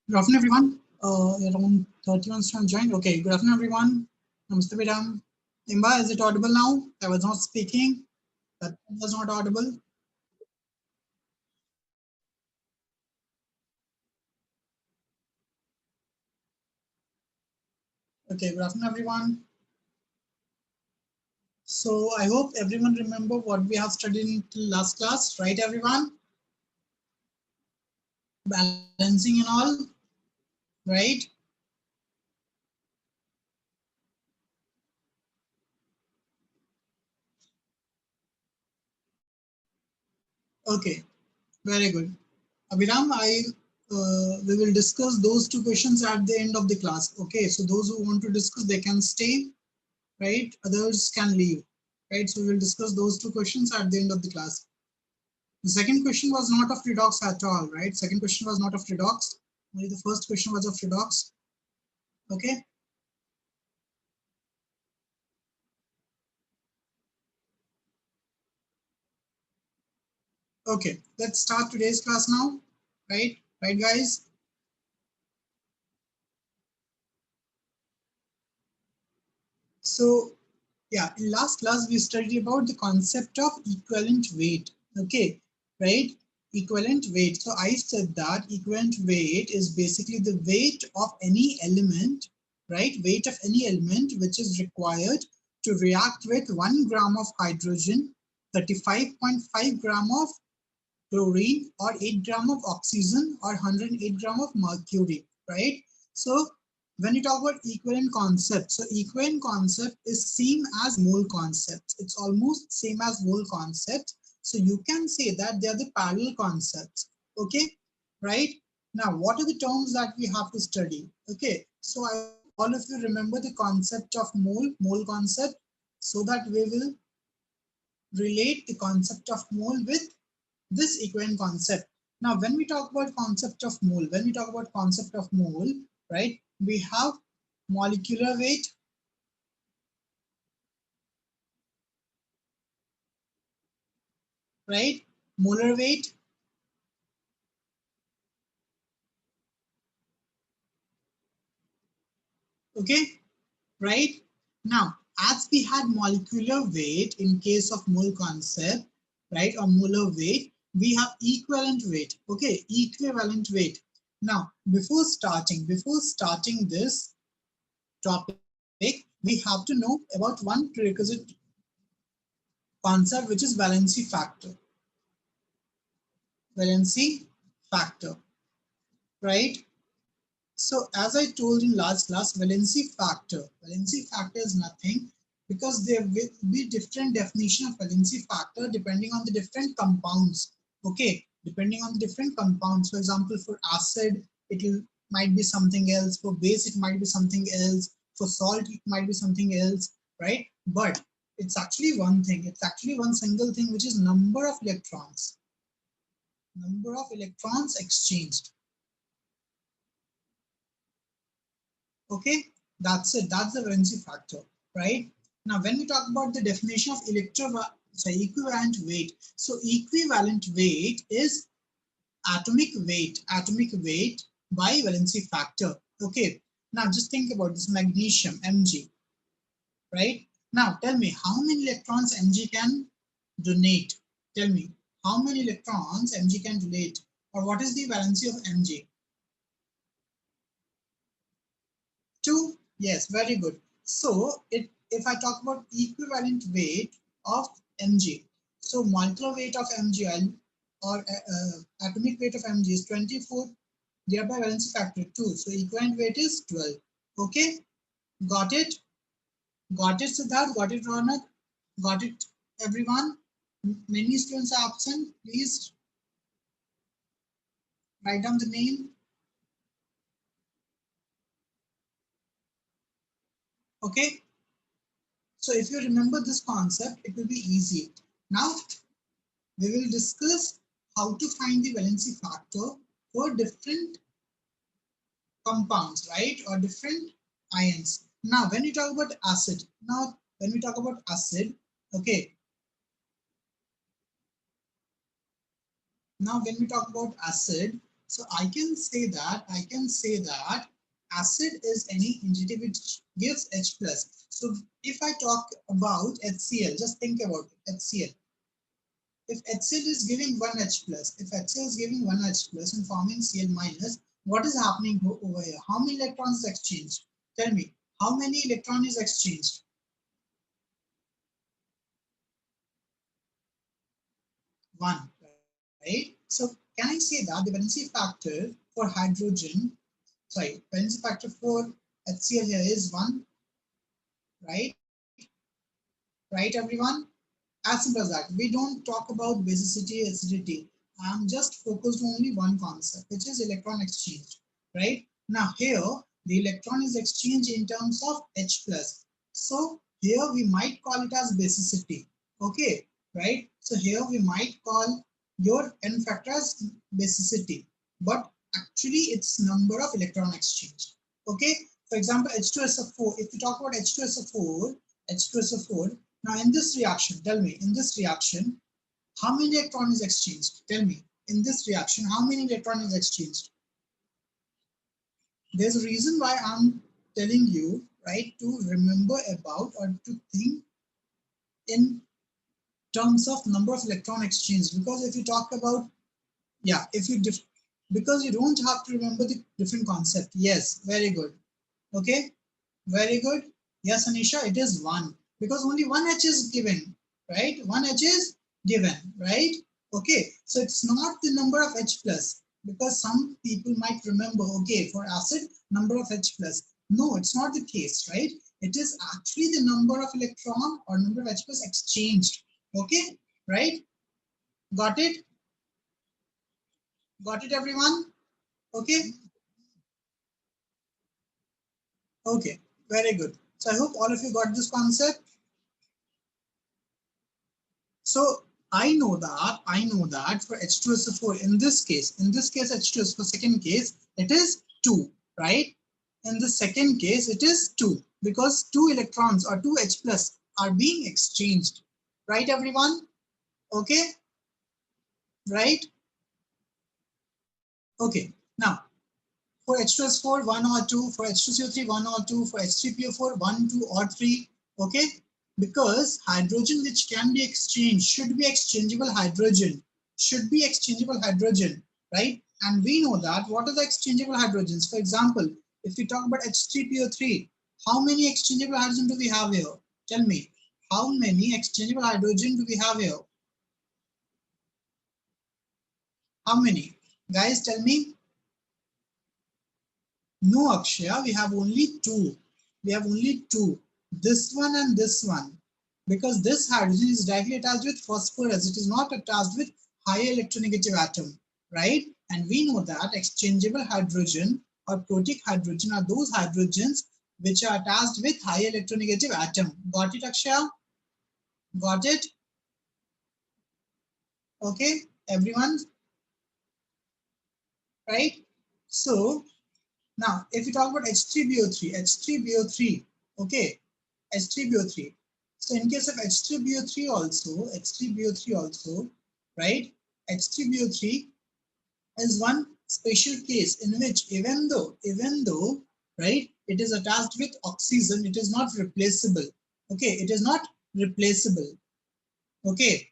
Good afternoon, everyone. Around 31 students joined. Okay, good afternoon, everyone. Namaste, Vidam. Imba, is it audible now? I was not speaking. That was not audible. Okay, good afternoon, everyone. So I hope everyone remember what we have studied in last class, right, everyone? Balancing and all, right? Okay, very good. Abhiram, we will discuss those two questions at the end of the class. Okay, so those who want to discuss, they can stay, right? Others can leave, right? So we will discuss those two questions at the end of the class. The second question was not of redox at all, right? Second question was not of redox. Only the first question was of redox. Okay. Okay, let's start today's class now, right? Right, guys? So, yeah, in last class, we studied about the concept of equivalent weight, okay, right? Equivalent weight. So I said that equivalent weight is basically the weight of any element, right? Weight of any element which is required to react with 1 gram of hydrogen, 35.5 gram of chlorine, or 8 gram of oxygen, or 108 gram of mercury, right? So when you talk about equivalent concept, so equivalent concept is same as mole concept. It's almost same as mole concept. So you can say that they are the parallel concepts. Okay, right? Now, what are the terms that we have to study? Okay, so I hope all of you remember the concept of mole concept, so that we will relate the concept of mole with this equivalent concept. Now, when we talk about concept of mole, right, we have molecular weight, right, molar weight, okay, right. Now, as we had molecular weight in case of mole concept, right, or molar weight, we have equivalent weight, okay, equivalent weight. Now, before starting this topic, we have to know about one prerequisite concept, which is valency factor. Valency factor, right? So as I told in last class, valency factor is nothing, because there will be different definition of valency factor depending on the different compounds. Okay, depending on the different compounds. For example, for acid, it will might be something else. For base, it might be something else. For salt, it might be something else, right? But it's actually one thing. It's actually one single thing, which is number of electrons. Number of electrons exchanged. Okay, that's it. That's the valency factor, right? Now, when we talk about the definition of equivalent weight, so equivalent weight is atomic weight by valency factor. Okay, now just think about this magnesium, Mg, right? Now, tell me how many electrons Mg can donate. Tell me how many electrons Mg can donate, or what is the valency of Mg? 2. Yes, very good. So if I talk about equivalent weight of Mg, so molecular weight of Mg, or atomic weight of Mg is 24, thereby valency factor 2. So equivalent weight is 12. Okay, got it? Got it, Siddharth? Got it, Ronak? Got it, everyone? Many students are absent. Please write down the name. Okay, so if you remember this concept, it will be easy. Now, we will discuss how to find the valency factor for different compounds, right? Or different ions. Now, when we talk about acid, okay. Now, when we talk about acid, So I can say that acid is any entity which gives H plus. So if I talk about HCl, just think about it, HCl. If HCl is giving 1 H plus, if HCl is giving 1 H plus and forming Cl minus, what is happening over here? How many electrons is exchanged? Tell me, how many electron is exchanged? 1, right? So can I say that the valency factor for hydrogen, sorry, valency factor for HCl here is 1, right? Right, everyone? As simple as that. We don't talk about basicity, acidity. I'm just focused on only one concept, which is electron exchange, right? Now here, the electron is exchanged in terms of H plus. So here we might call it as basicity, okay, right? So here we might call your N factor as basicity, but actually it's number of electron exchange, okay? For example, H2SO4, if we talk about H2SO4, now in this reaction, tell me, in this reaction, how many electron is exchanged? Tell me, in this reaction, how many electron is exchanged? There's a reason why I'm telling you, right, to remember about or to think in terms of number of electron exchange. Because if you talk about, yeah, if you, because you don't have to remember the different concept. Yes, very good. Okay, very good. Yes, Anisha, it is 1 because only one H is given, right? One H is given, right? Okay, so it's not the number of H plus because some people might remember, okay, for acid, number of H plus. No, it's not the case, right? It is actually the number of electron or number of H plus exchanged. Okay, right? Got it? Got it, everyone? Okay, okay, very good. So I hope all of you got this concept. So I know that for H2SO4 in this case H2SO4 second case it is 2, right? In the second case it is 2 because 2 electrons or 2 H plus are being exchanged, right, everyone? Okay, right? Okay, now for H2SO4 1 or 2, for H2CO3 1 or 2, for H3PO4 1, 2 or 3, okay? Because hydrogen which can be exchanged should be exchangeable hydrogen, right? And we know that what are the exchangeable hydrogens? For example, if we talk about H3PO3, how many exchangeable hydrogen do we have here? Tell me, how many exchangeable hydrogen do we have here? How many? Guys, tell me. No, Akshaya, we have only 2. We have only 2. This one and this one. Because this hydrogen is directly attached with phosphorus. It is not attached with higher electronegative atom, right? And we know that exchangeable hydrogen or protic hydrogen are those hydrogens which are attached with higher electronegative atom. Got it, Akshaya? Got it? Okay, everyone, right? So now, if we talk about H3BO3, okay, H3BO3. So in case of H3BO3 also, right? H3BO3 is one special case in which even though, right, it is attached with oxygen, it is not replaceable. Okay, it is not replaceable. Okay,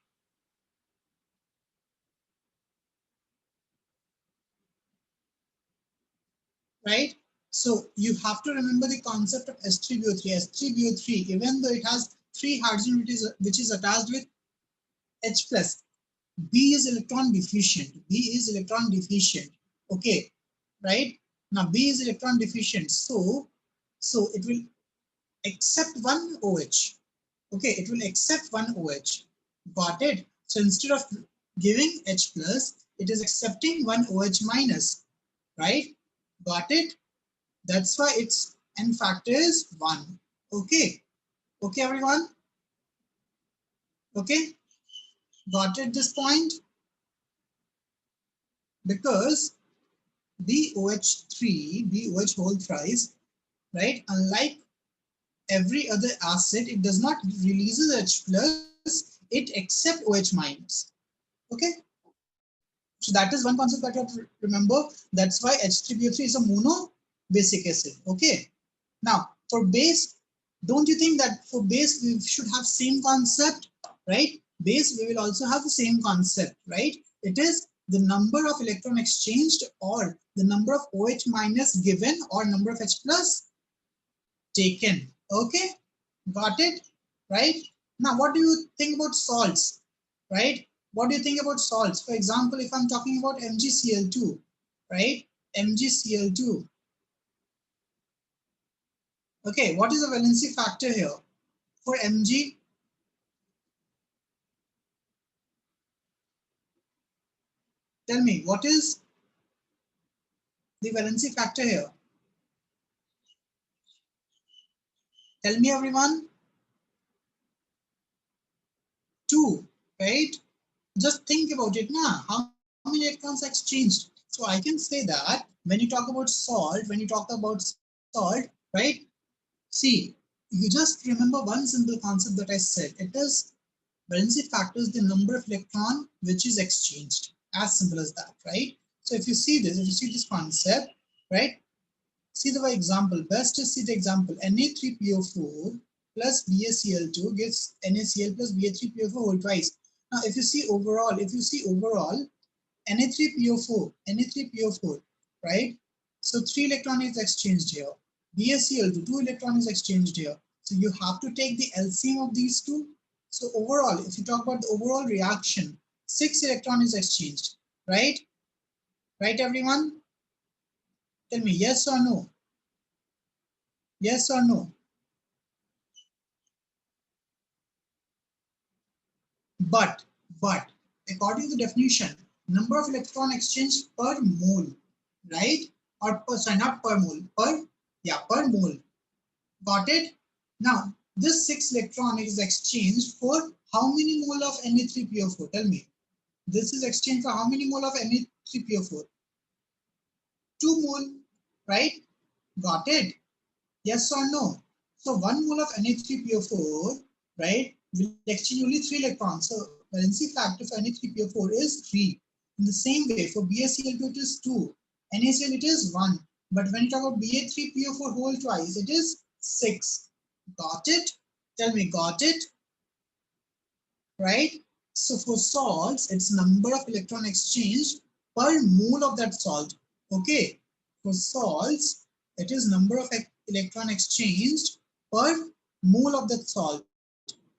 right? So you have to remember the concept of H3BO3. H3BO3, even though it has 3 hydrogen which is attached with H plus, B is electron deficient. Okay, right? Now B is electron deficient. So it will accept one OH. Okay, it will accept one OH. Got it? So instead of giving H plus, it is accepting one OH minus, right? Got it? That's why its N factor is 1. Okay. Okay, everyone? Okay. Got it this point? Because BOH whole thrice, right? Unlike every other acid, it does not releases H plus, it accepts OH minus. Okay. So that is one concept that you have to remember. That's why H3PO3 is a mono basic acid. Okay. Now for base, don't you think that for base we should have same concept, right? Base we will also have the same concept, right? It is the number of electron exchanged or the number of OH minus given or number of H plus taken. Okay, got it, right? Now what do you think about salts, right? What do you think about salts? For example, if I'm talking about MgCl2, right? MgCl2. Okay, what is the valency factor here for Mg? Tell me, what is the valency factor here? Tell me, everyone. 2, right? Just think about it now. How many electrons are exchanged? So I can say that when you talk about salt, right? See, you just remember one simple concept that I said. It is valency factor is the number of electron which is exchanged. As simple as that, right? So if you see this concept, right? See the example. Best is see the example. Na3PO4 plus BaCl2 gives NaCl plus Ba3PO4 whole twice. Now, if you see overall, Na3PO4, right? So 3 electron is exchanged here. BaCl2, 2 electron is exchanged here. So you have to take the LCM of these two. So overall, if you talk about the overall reaction, 6 electron is exchanged, right? Right, everyone? Tell me yes or no. Yes or no? But according to the definition, number of electron exchange per mole, right? Or per, sorry, not per mole, per mole. Got it? Now, this 6 electron is exchanged for how many mole of Na3PO4? Tell me. This is exchanged for how many mole of Na3PO4? 2 mole, right? Got it? Yes or no? So 1 mole of Na3PO4, right, will exchange only 3 electrons. So valency factor for Na3PO4 is 3. In the same way, for BaCl2 it is 2. NaCl it is 1. But when you talk about Ba3PO4 whole twice, it is 6. Got it? Tell me, got it? Right? So for salts, it's number of electron exchange per mole of that salt. Okay. For salts, it is number of electron exchanged per mole of that salt.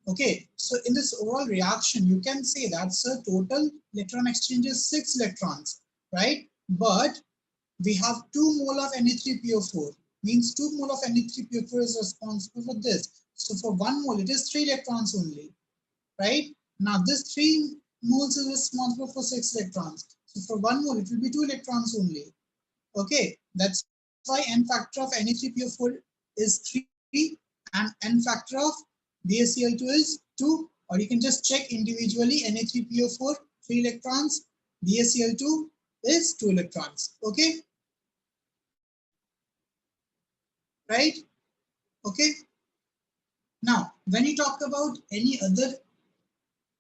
Okay. So in this overall reaction, you can say that total electron exchange is 6 electrons, right? But we have 2 mole of Na3PO4. Means 2 mole of Na3PO4 is responsible for this. So for 1 mole, it is 3 electrons only, right? Now this 3 moles is responsible for 6 electrons. So for 1 mole, it will be 2 electrons only. Okay, that's why N factor of Na3PO4 is 3 and N factor of BaCl2 is 2. Or you can just check individually. Na3PO4 3 electrons, BaCl2 is 2 electrons. Okay, right? Okay. Now, when you talk about any other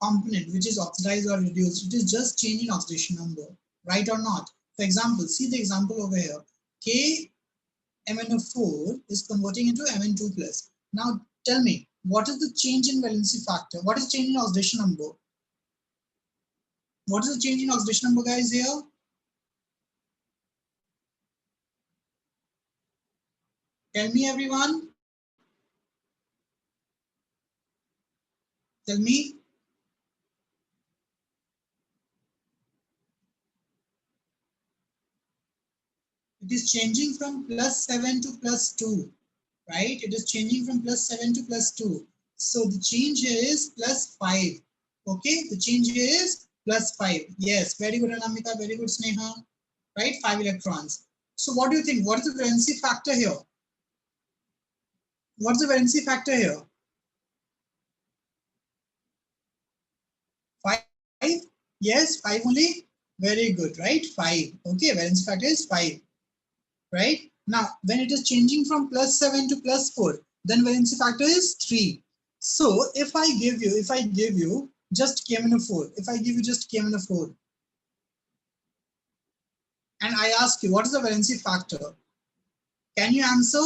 component which is oxidized or reduced, it is just changing oxidation number, right or not? For example, see the example over here. KMnO4 is converting into Mn2 plus. Now tell me, what is the change in valency factor? What is change in oxidation number? What is the change in oxidation number, guys, here? Tell me, everyone. Tell me. It is changing from +7 to +2, right? It is changing from +7 to +2. So the change here is +5. Okay, the change here is +5. Yes, very good, Anamika. Very good, Sneha. Right, 5 electrons. So what do you think? What is the valency factor here? What's the valency factor here? 5? Yes, 5 only. Very good, right? 5. Okay, valency factor is 5. Right? Now, when it is changing from +7 to +4, then valency factor is 3. So if I give you just KMnO4, if I give you just KMnO4, and I ask you, what is the valency factor? Can you answer?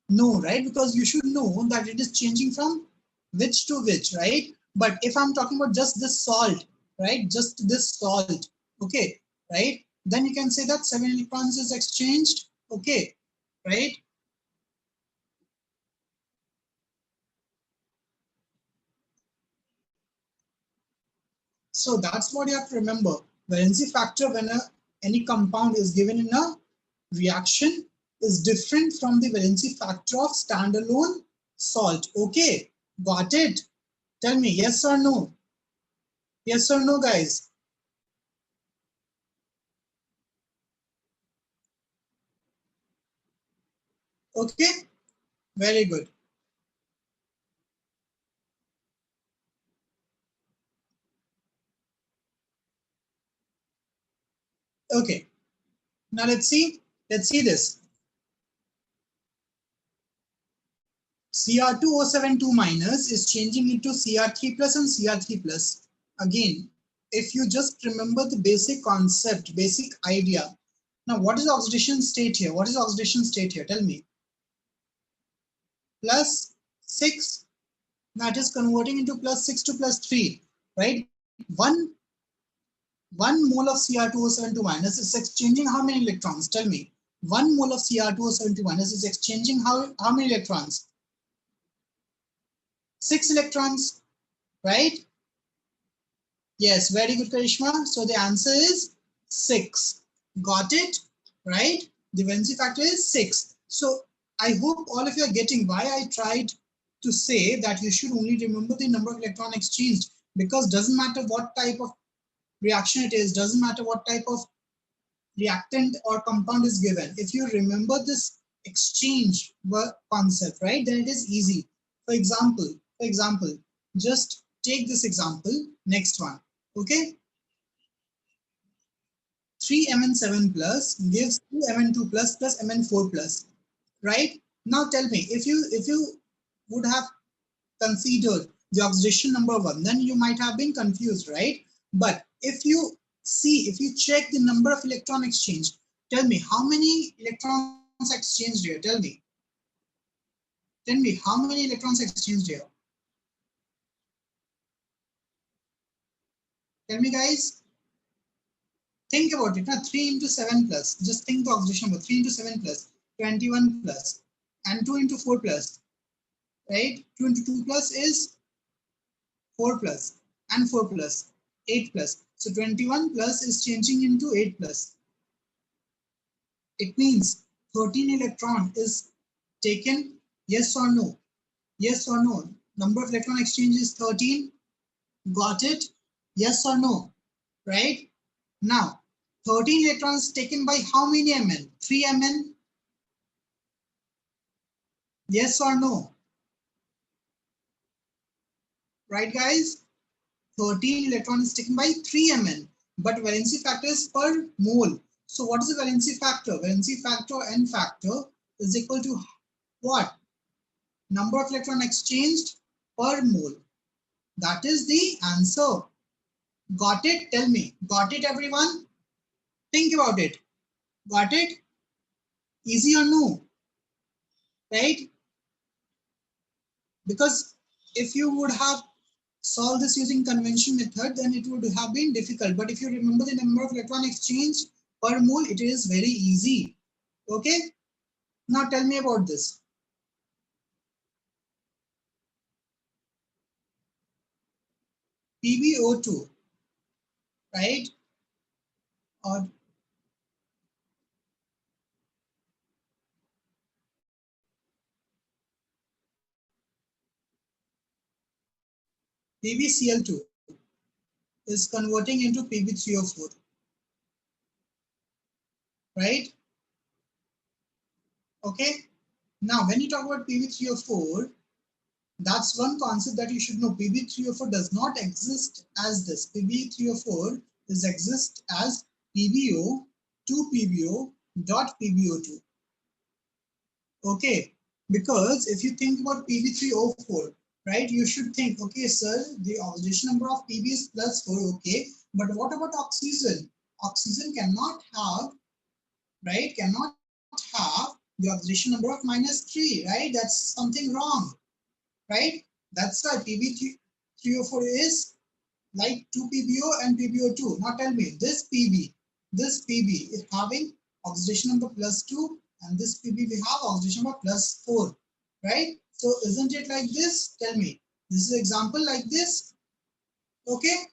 No, right? Because you should know that it is changing from which to which, right? But if I'm talking about just this salt, right? Just this salt, okay, right? Then you can say that 7 electrons is exchanged, okay, right? So that's what you have to remember. Valency factor when any compound is given in a reaction is different from the valency factor of standalone salt. Okay, got it? Tell me yes or no? Yes or no, guys? Okay, very good. Okay, now let's see. Let's see this. Cr2O72 minus is changing into Cr3 plus and Cr3 plus. Again, if you just remember the basic concept, basic idea. Now, what is the oxidation state here? What is the oxidation state here? Tell me. Plus 6, that is converting into plus 6 to plus 3, right? One mole of Cr2O72 minus is exchanging how many electrons? Tell me. 1 mole of Cr2O72 minus is exchanging how many electrons? 6 electrons, right? Yes, very good, Karishma. So the answer is 6. Got it? Right? The valency factor is 6. So I hope all of you are getting why I tried to say that you should only remember the number of electron exchanged, because doesn't matter what type of reaction it is, doesn't matter what type of reactant or compound is given. If you remember this exchange concept, right, then it is easy. For example, just take this example, next one, okay? 3Mn7 plus gives 2Mn2 plus Mn4 plus, right? Now tell me, if you would have considered the oxidation number 1, then you might have been confused, right? But if you see, if you check the number of electron exchange, tell me how many electrons exchanged here? Tell me how many electrons exchanged here? Tell me, guys. Think about it. Now 3 into 7 plus, just think the oxidation number. 3 into 7 plus 21 plus, and 2 into 4 plus, right? 2 into 2 plus is 4 plus, and 4 plus 8 plus. So 21 plus is changing into 8 plus. It means 13 electron is taken. Yes or no? Yes or no? Number of electron exchange is 13. Got it? Yes or no? Right? Now, 13 electrons taken by how many Mn? 3 Mn? Yes or no? Right, guys? 13 electrons is taken by 3 Mn, but valency factor is per mole. So what is the valency factor? Valency factor N factor is equal to what? Number of electron exchanged per mole. That is the answer. Got it? Tell me. Got it, everyone? Think about it. Got it? Easy or no? Right? Because if you would have solved this using convention method, then it would have been difficult. But if you remember the number of electron exchange per mole, it is very easy. Okay? Now tell me about this. PbO2, right? Or PbCl2 is converting into Pb3O4, right? Okay? Now, when you talk about Pb3O4, that's one concept that you should know. Pb3O4 does not exist as this. Pb3O4 is exist as PbO, 2PbO, dot PbO2. Okay, because if you think about Pb3O4, right? You should think, okay, sir, the oxidation number of Pb is +4, okay, but what about oxygen? Oxygen cannot have, right? Cannot have the oxidation number of -3, right? That's something wrong, right? That's why Pb3O4 is like 2 PbO and PbO2. Now tell me, this Pb is having oxidation number +2, and this Pb we have oxidation number +4, right? So isn't it like this? Tell me. This is an example like this, okay?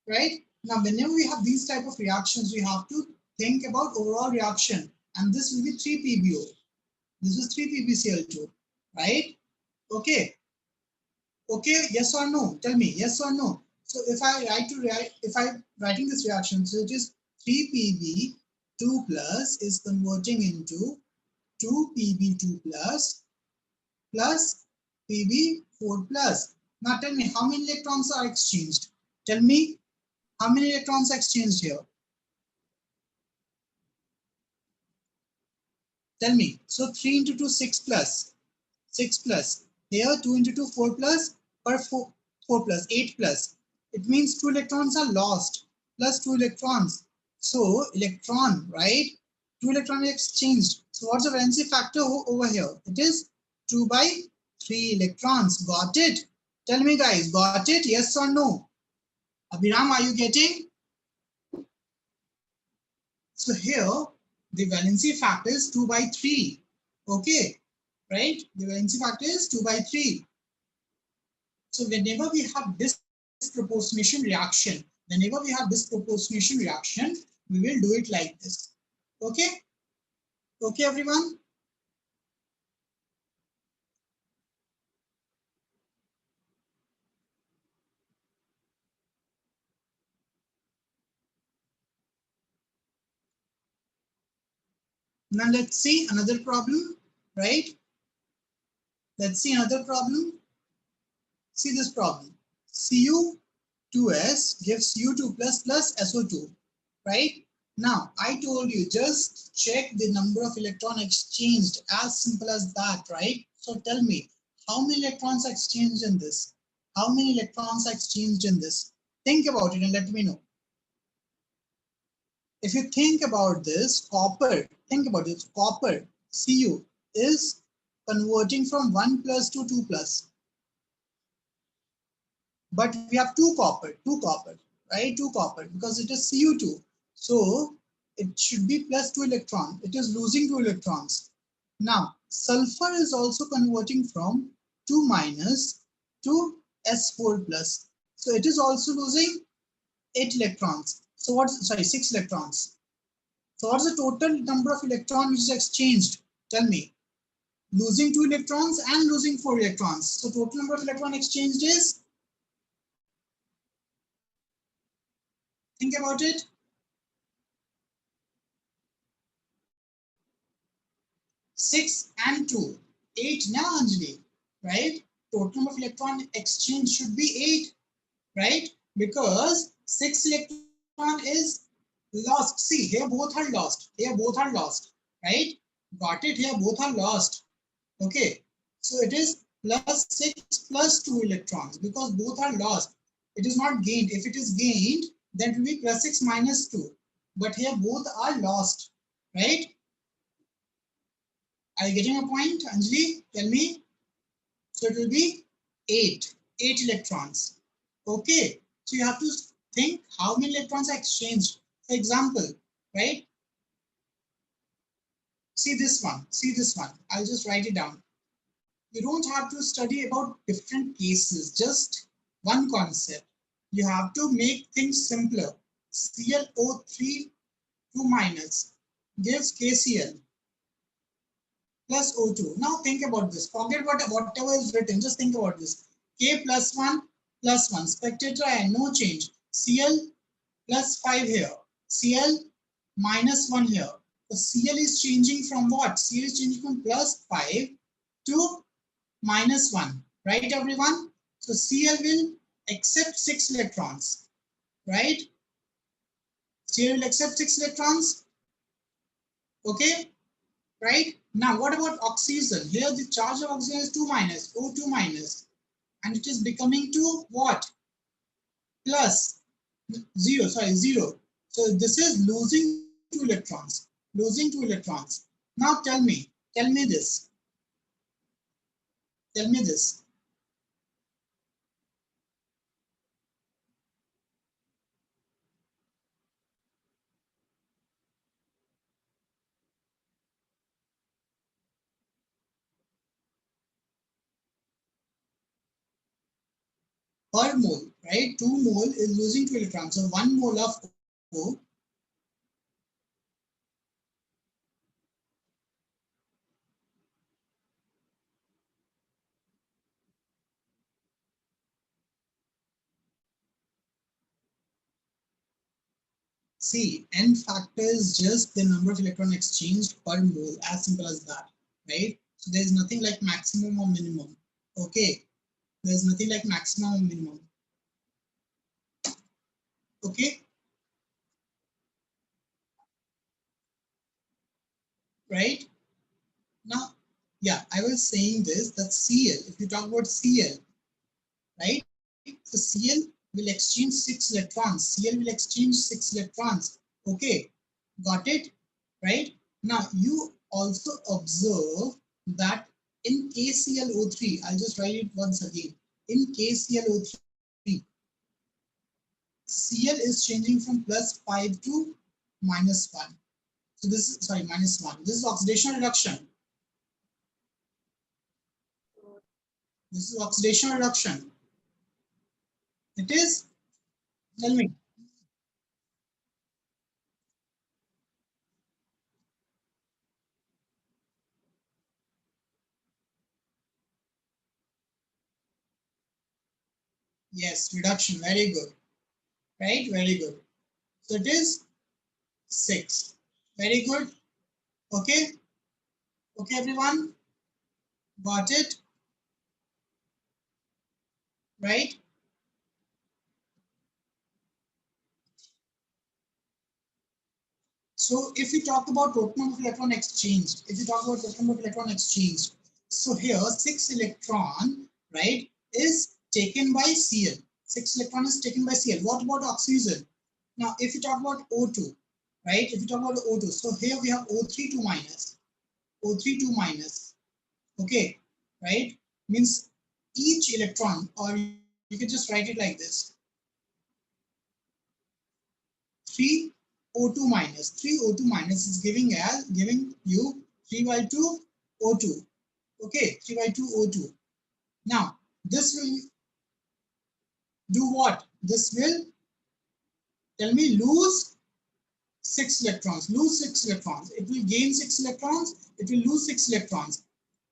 Right? Now, whenever we have these type of reactions, we have to think about overall reaction, and this will be 3 PbO. This is 3 PbCl2, right? Okay. Okay, yes or no? Tell me, yes or no? So if I'm writing this reaction, so it is 3Pb2 plus is converting into 2Pb2 plus Pb4 plus. Now tell me, how many electrons are exchanged? Tell me, how many electrons are exchanged here? Tell me. So 3 into 2, 6 plus. 6 plus. Here 2 into 2, 4 plus, or 4 plus, 8 plus. It means 2 electrons are lost, plus 2 electrons. So electron, right? 2 electrons are exchanged. So what's the valency factor over here? It is 2 by 3 electrons. Got it? Tell me guys, got it? Yes or no? Abhiram, are you getting? So here, the valency factor is 2 by 3. Okay, right? The valency factor is 2 by 3. So whenever we have disproportionation reaction, we will do it like this. Okay? Okay, everyone? Now let's see another problem, right? Let's see another problem. See this problem. Cu2s gives U2 plus plus SO2, right? Now, I told you just check the number of electron exchanged, as simple as that, right? So tell me, how many electrons are exchanged in this? How many electrons are exchanged in this? Think about it and let me know. If you think about this, copper, think about it, copper, Cu, is converting from 1 plus to 2 plus. But we have two copper, right? Two copper, because it is Cu2. So it should be plus 2 electron. It is losing 2 electrons. Now, sulfur is also converting from 2 minus to S4 plus. So it is also losing 8 electrons. So what's, sorry, 6 electrons. So what's the total number of electrons which is exchanged? Tell me. Losing 2 electrons and losing 4 electrons. So total number of electrons exchanged is, think about it. 6 and 2, 8 now, Anjali, right? Total number of electron exchange should be 8, right? Because 6 electron is lost. See, here both are lost. Here both are lost, right? Got it? Here both are lost. Okay. So it is plus 6 plus 2 electrons because both are lost. It is not gained. If it is gained, then it will be plus 6 minus 2. But here both are lost, right? Are you getting a point, Anjali? Tell me. So it will be 8 electrons. Okay. So you have to think how many electrons are exchanged. For example, right? See this one. See this one. I'll just write it down. You don't have to study about different cases, just one concept. You have to make things simpler. ClO3 2 minus gives KCl plus O2. Now think about this. Forget whatever is written. Just think about this. K plus 1 plus 1. Spectator and no change. Cl plus 5 here. Cl minus 1 here. So Cl is changing from what? Cl is changing from plus 5 to minus 1. Right, everyone? So Cl will accept 6 electrons. Right? Cl will accept 6 electrons. Okay? Right? Now, what about oxygen? Here, the charge of oxygen is 2 minus, O2 minus, and it is becoming to what? Plus 0, sorry, 0. So this is losing 2 electrons, losing 2 electrons. Now tell me this, tell me this. Per mole, right? 2 mole is losing 2 electrons. So 1 mole of O. See, n factor is just the number of electron exchanged per mole, as simple as that, right? So there is nothing like maximum or minimum. Okay, there is nothing like maximum or minimum. Okay, right? Now, yeah, I was saying this, that Cl, if you talk about Cl, right? So Cl will exchange 6 electrons. Cl will exchange 6 electrons. Okay, got it? Right? Now, you also observe that in KClO3, I'll just write it once again. In KClO3, Cl is changing from plus 5 to minus 1. So this is, sorry, minus 1. This is oxidation reduction. This is oxidation reduction. It is, tell me. Yes, reduction, very good. Right, very good. So it is 6. Very good. Okay, okay, everyone, got it, right? So if we talk about total number of electron exchanged, if you talk about total number of electron exchanged, so here 6 electron, right, is taken by Cl. 6 electron is taken by Cl. What about oxygen? Now, if you talk about O2, right, if you talk about O2, so here we have O3 2 minus, O3 2 minus, okay, right, means each electron, or you can just write it like this, 3 O2 minus. 3 O2 minus is giving you 3 by 2 O2. Okay, 3 by 2 O2. Now, this will do what? This will, tell me, lose 6 electrons. Lose 6 electrons. It will gain 6 electrons. It will lose 6 electrons.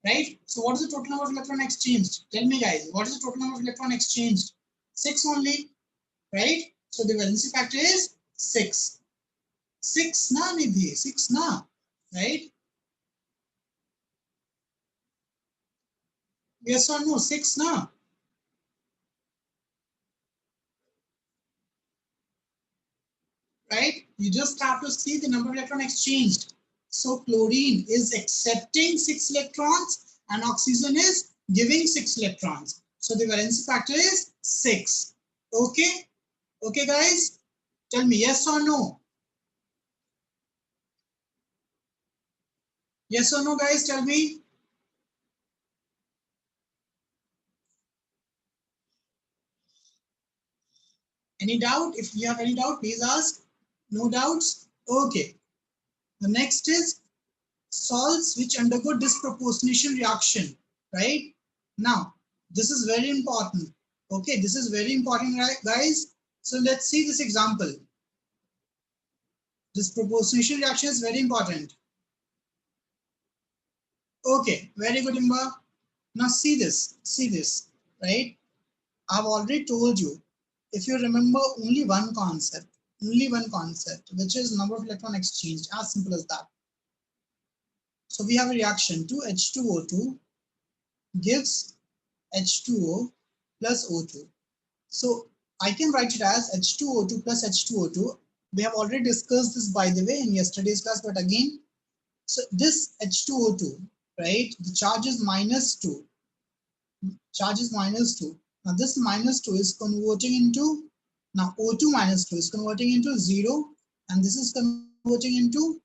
Right? So what is the total number of electron exchanged? Tell me, guys, what is the total number of electron exchanged? 6 only. Right? So the valency factor is 6. 6 na Nidhi, 6 na, right? Yes or no? 6 na, right? You just have to see the number of electron exchanged. So chlorine is accepting 6 electrons and oxygen is giving 6 electrons. So the valency factor is 6. Okay? Okay, guys? Tell me yes or no? Yes or no, guys? Tell me. Any doubt? If you have any doubt, please ask. No doubts? Okay. The next is salts which undergo disproportionation reaction, right? Now, this is very important. Okay, this is very important, right, guys? So let's see this example. Disproportionation reaction is very important. Okay, very good, Imba. Now see this, right? I've already told you, if you remember only one concept, which is number of electron exchange, as simple as that. So we have a reaction to H2O2 gives H2O plus O2. So I can write it as H2O2 plus H2O2. We have already discussed this, by the way, in yesterday's class, but again, So this H2O2, right? The charge is -2. Charge is -2. Now this -2 is converting into, now O2 -2 is converting into 0, and this is converting into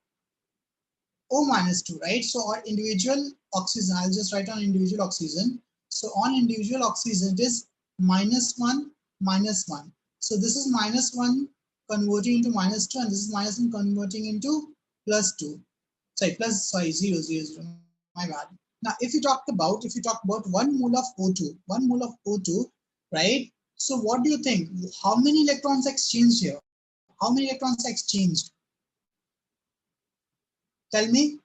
O-2, right? So our individual oxygen, I'll just write on individual oxygen. So on individual oxygen it is -1, -1. So this is -1 converting into -2, and this is -1 converting into +2. Sorry, 0, 0, 0, my bad. Now if you talk about 1 mole of O2, 1 mole of O2, right? So what do you think? How many electrons exchanged here? How many electrons exchanged? Tell me.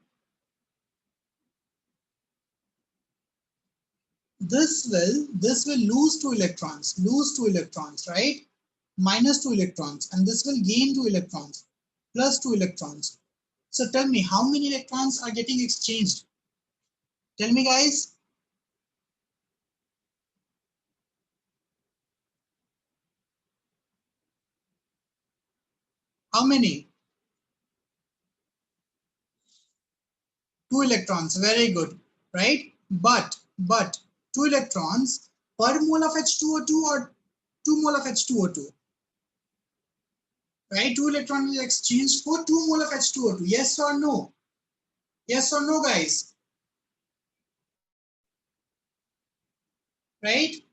This will lose two electrons, right? -2 electrons, and this will gain 2 electrons, +2 electrons. So tell me, how many electrons are getting exchanged? Tell me, guys. How many? 2 electrons. Very good, right? But 2 electrons per mole of H2O2 or 2 mole of H2O2, right? 2 electrons is exchanged for 2 mole of H2O2. Yes or no? Yes or no, guys? Right?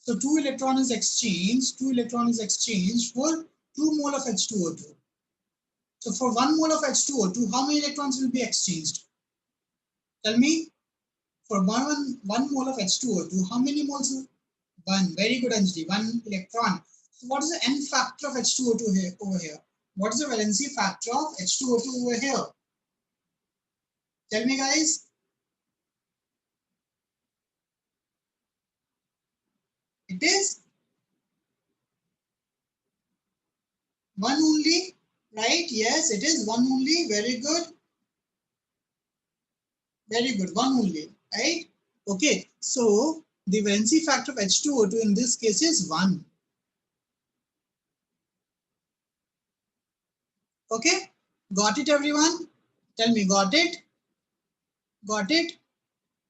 So 2 electron is exchanged for 2 mole of H2O2. So for 1 mole of H2O2, how many electrons will be exchanged? Tell me, for one mole of H2O2, how many moles? 1. Very good, Anjali. 1 electron. So what is the N factor of H2O2 here, over here? What is the valency factor of H2O2 over here? Tell me, guys. It is 1 only, right? Yes, it is 1 only. Very good. Very good, 1 only, right? Okay, so the valency factor of H2O2 in this case is 1. Okay, got it, everyone? Tell me, got it? Got it?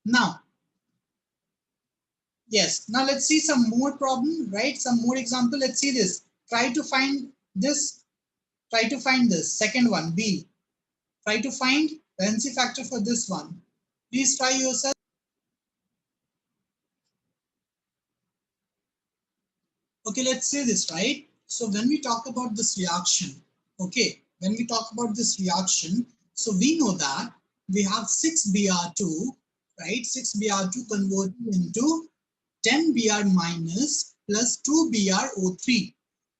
Now, yes, now let's see some more problem, right? Some more example. Let's see this. Try to find this. Try to find this. Second one, B. Try to find valency factor for this one. Please try yourself. Okay, let's say this, right? So when we talk about this reaction, okay, when we talk about this reaction, so we know that we have 6Br2, right? 6Br2 converted into 10Br minus plus 2BrO3.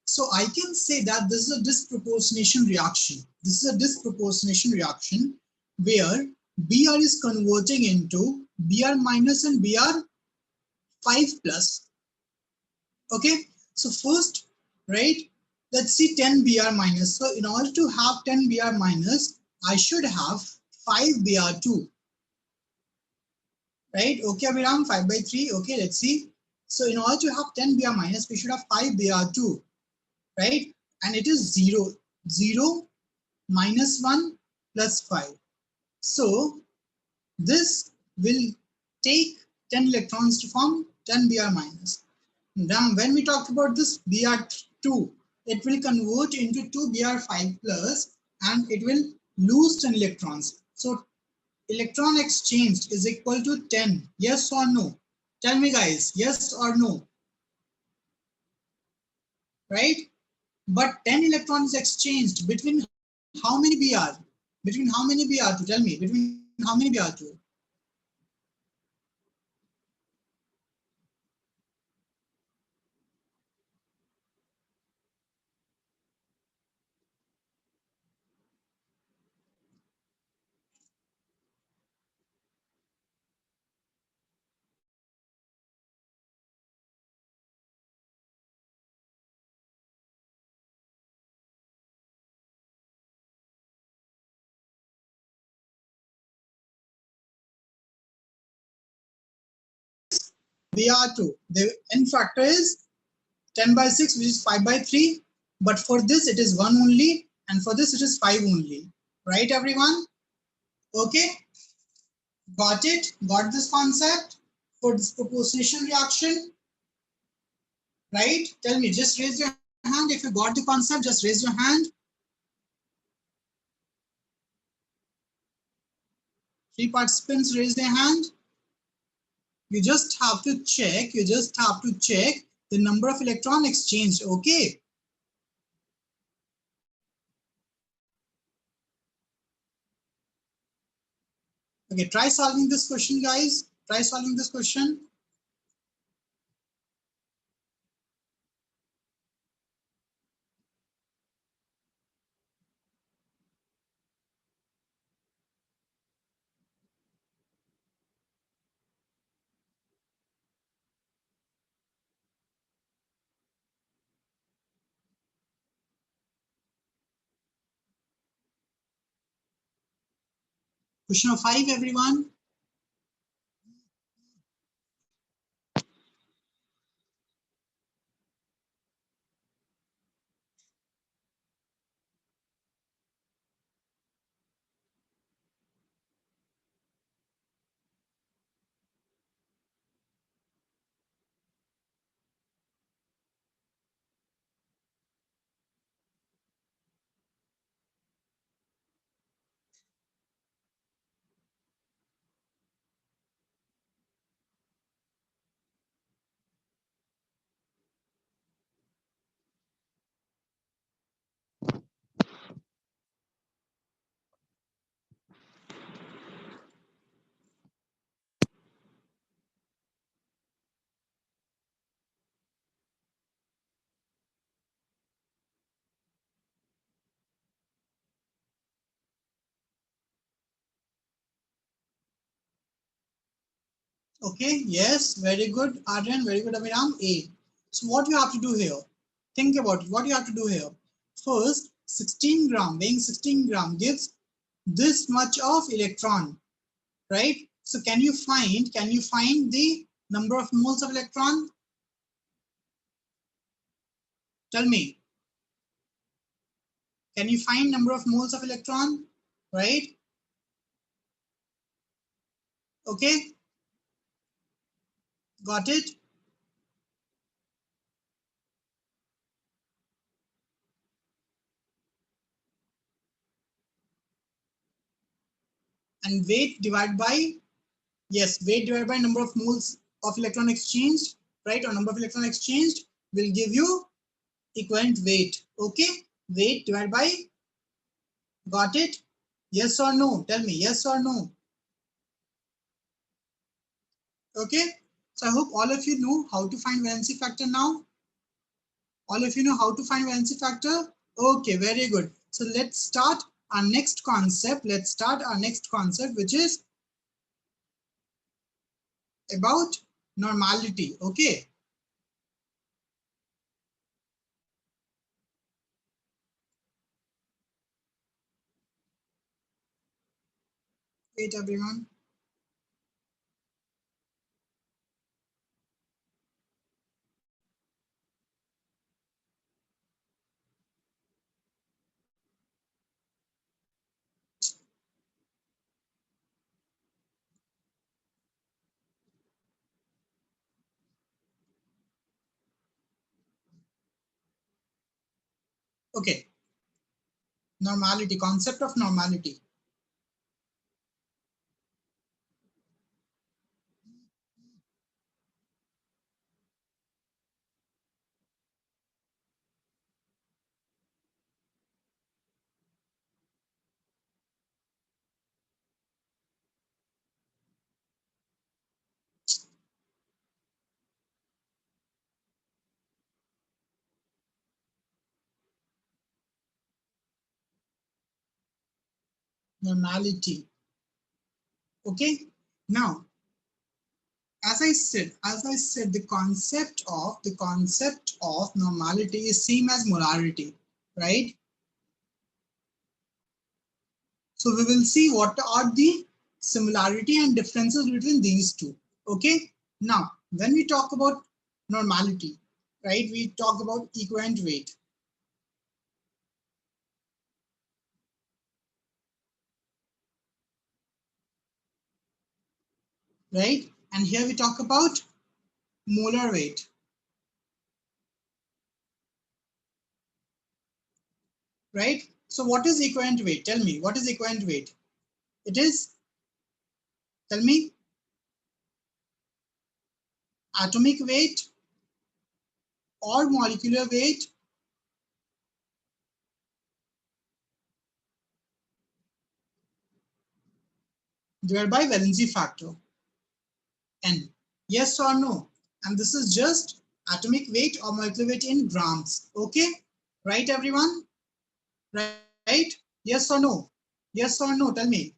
So I can say that this is a disproportionation reaction. This is a disproportionation reaction where Br is converting into Br minus and Br5 plus. Okay, so first, right, let's see 10Br minus. So in order to have 10Br minus, I should have 5Br2, right? Okay, Abhiram, 5 by 3. Okay, let's see. So in order to have 10Br minus, we should have 5Br2, right? And it is 0, 0 minus 1 plus 5. So this will take 10 electrons to form 10Br minus. Now, when we talk about this Br2, it will convert into 2Br5 plus and it will lose 10 electrons. So electron exchanged is equal to 10. Yes or no? Tell me, guys, yes or no? Right? But 10 electrons exchanged between how many Br? Between how many Br2? Tell me, between how many Br2? Br2. The N factor is 10 by 6, which is 5 by 3. But for this, it is 1 only. And for this, it is 5 only. Right, everyone? Okay, got it? Got this concept for this proportional reaction, right? Tell me, just raise your hand if you got the concept, just raise your hand. Three participants raise their hand. You just have to check, the number of electron exchanged, okay? Okay, try solving this question, guys. Try solving this question. Question number 5, everyone. Okay, yes, very good, Aryan, very good, Abhiram. A. So what you have to do here? Think about it. What you have to do here? First, 16 gram, weighing 16 gram gives this much of electron, right? So can you find the number of moles of electron? Tell me. Can you find number of moles of electron? Right? Okay, got it? And weight divided by, yes, weight divided by number of moles of electron exchanged, right? Or number of electron exchanged will give you equivalent weight. Okay, weight divided by, got it? Yes or no? Tell me, yes or no? Okay, so I hope all of you know how to find valency factor now. All of you know how to find valency factor? Okay, very good. So let's start our next concept. Which is about normality. Okay. Wait, everyone. Okay. Normality, concept of normality. Normality. Okay. Now, as I said, the concept of normality is same as molarity, right? So we will see what are the similarity and differences between these two. Okay. Now, when we talk about normality, right, we talk about equivalent weight. right? And here we talk about molar weight. Right? So what is equivalent weight? Tell me, what is equivalent weight? It is, tell me, atomic weight or molecular weight divided by valency factor, N. Yes or no? And this is just atomic weight or molecular weight in grams. Okay? Right, everyone? Right? Yes or no? Yes or no? Tell me.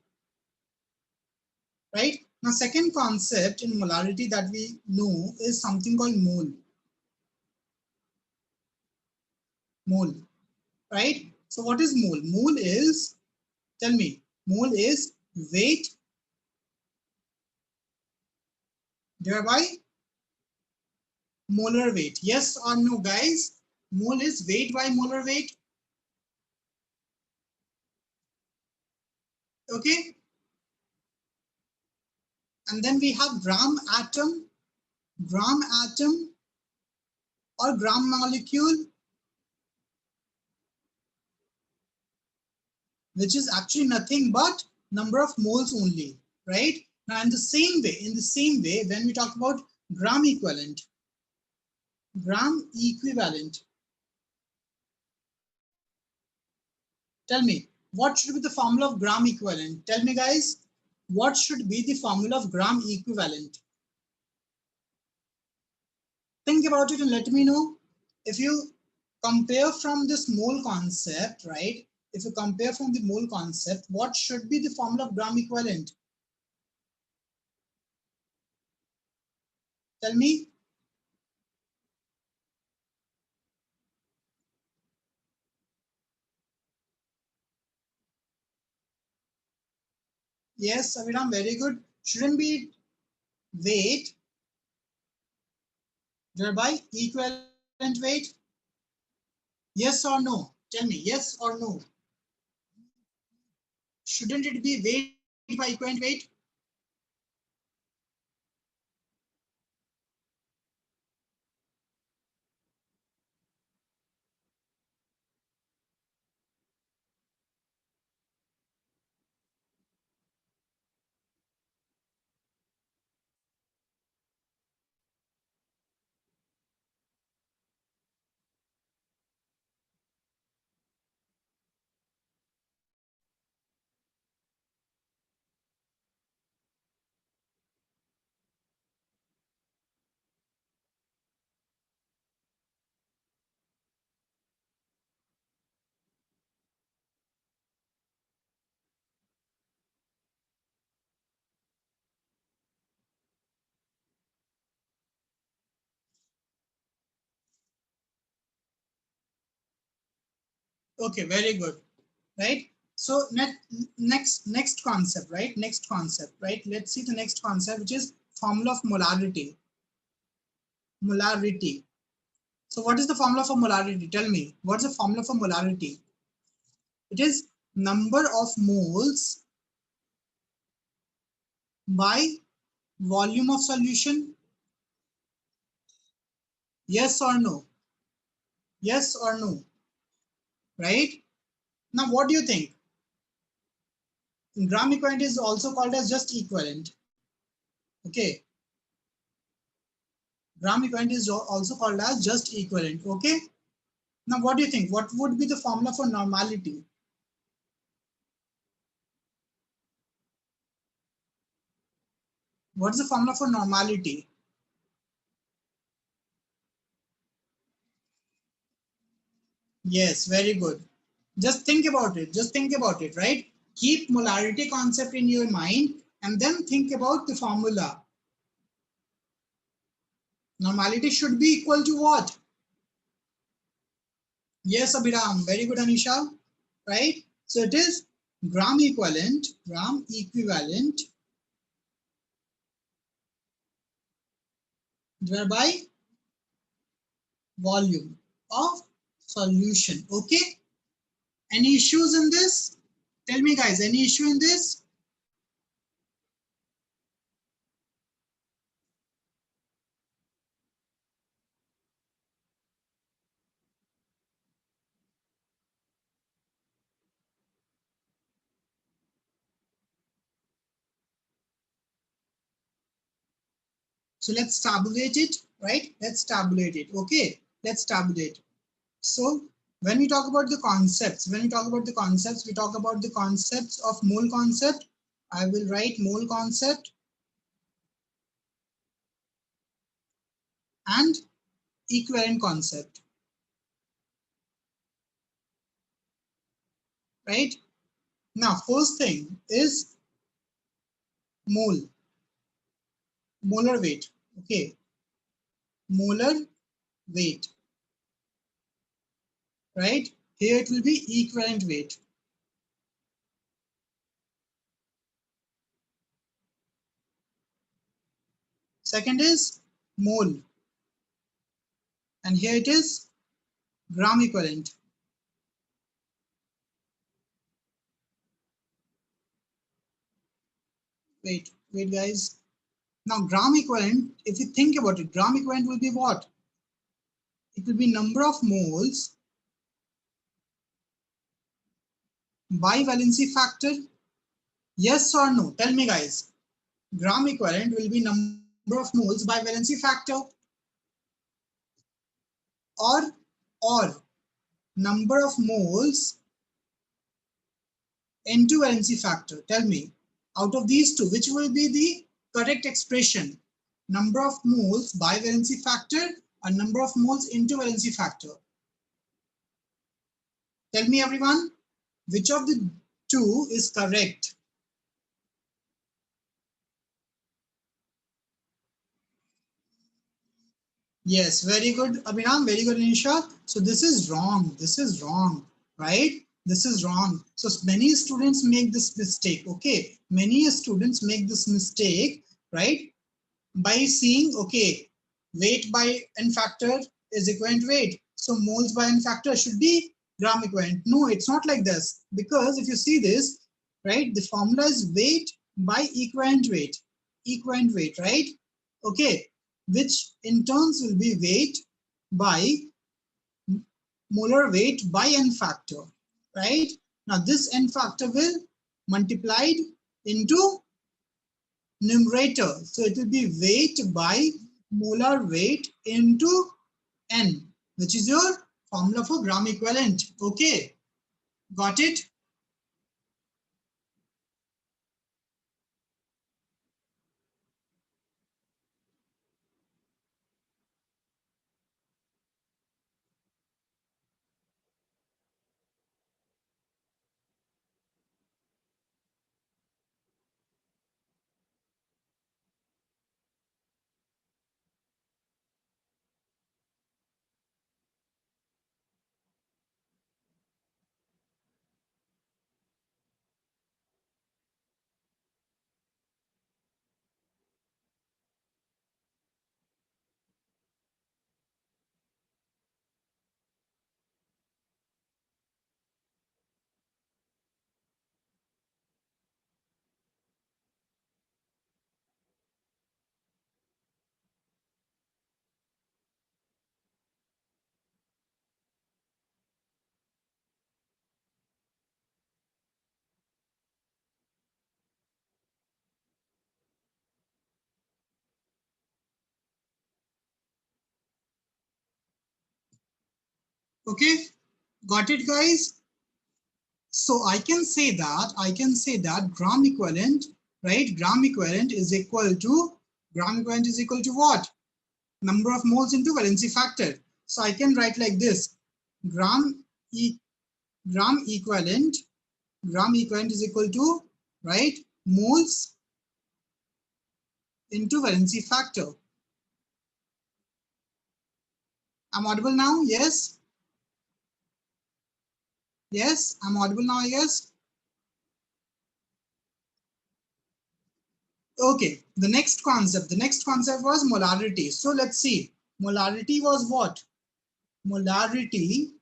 Right? Now, second concept in molarity that we know is something called mole. Mole. Right? So what is mole? Mole is, tell me, mole is weight divided by molar weight. Yes or no, guys? Mole is weight by molar weight. Okay? And then we have gram atom or gram molecule, which is actually nothing but number of moles only, right? Now, in the same way, when we talk about gram equivalent, tell me, what should be the formula of gram equivalent? Tell me, guys, what should be the formula of gram equivalent? Think about it and let me know. If you compare from this mole concept, right? If you compare from the mole concept, what should be the formula of gram equivalent? Tell me. Yes, Aviram, very good. Shouldn't be weight divided by equivalent weight? Yes or no? Tell me, yes or no? Shouldn't it be weight by equivalent weight? Okay, very good. Right? So next concept, right? Next concept, right? Let's see the next concept, which is formula of molarity. Molarity. So what is the formula for molarity? Tell me, what's the formula for molarity? It is number of moles by volume of solution. Yes or no? Yes or no? Right? Now, what do you think? Gram equivalent is also called as just equivalent. Okay. Gram equivalent is also called as just equivalent. Okay. Now, what do you think? What would be the formula for normality? What's the formula for normality? Yes, very good. Just think about it. Just think about it, right? Keep molarity concept in your mind and then think about the formula. Normality should be equal to what? Yes, Abhiram. Very good, Anisha. Right? So it is gram equivalent divided by volume of solution. Okay? Any issues in this? Tell me, guys, any issue in this? So let's tabulate it, right? Let's tabulate it. Okay, let's tabulate. So when we talk about the concepts, we talk about the concepts of mole concept. I will write mole concept and equivalent concept, right? Now, first thing is mole, molar weight. Okay, molar weight, right? Here it will be equivalent weight. Second is mole, and here it is gram equivalent. Wait guys. Now gram equivalent, if you think about it, gram equivalent will be what? It will be number of moles by valency factor. Yes or no? Tell me guys. Gram equivalent will be number of moles by valency factor, or or number of moles into valency factor. Tell me, out of these two, which will be the correct expression? Number of moles by valency factor or number of moles into valency factor? Tell me everyone, which of the two is correct? Yes, very good, Abhinam, very good, Nisha. So this is wrong. This is wrong, right? This is wrong. So many students make this mistake. Okay, many students make this mistake, right? By seeing, okay, weight by n factor is equivalent weight. So moles by n factor should be gram equivalent. No, it's not like this. Because if you see this, right, the formula is weight by equivalent weight, right? Okay, which in turns will be weight by molar weight by n factor, right? Now this n factor will multiplied into numerator. So it will be weight by molar weight into n, which is your formula for gram equivalent. Okay, got it? Okay, got it, guys? So I can say that gram equivalent, right? Gram equivalent is equal to what? Number of moles into valency factor. So I can write like this: gram e gram equivalent is equal to, right, moles into valency factor. I'm audible now? Yes. Yes, I'm audible now, I guess. Okay, the next concept was molarity. So let's see. Molarity was what? Molarity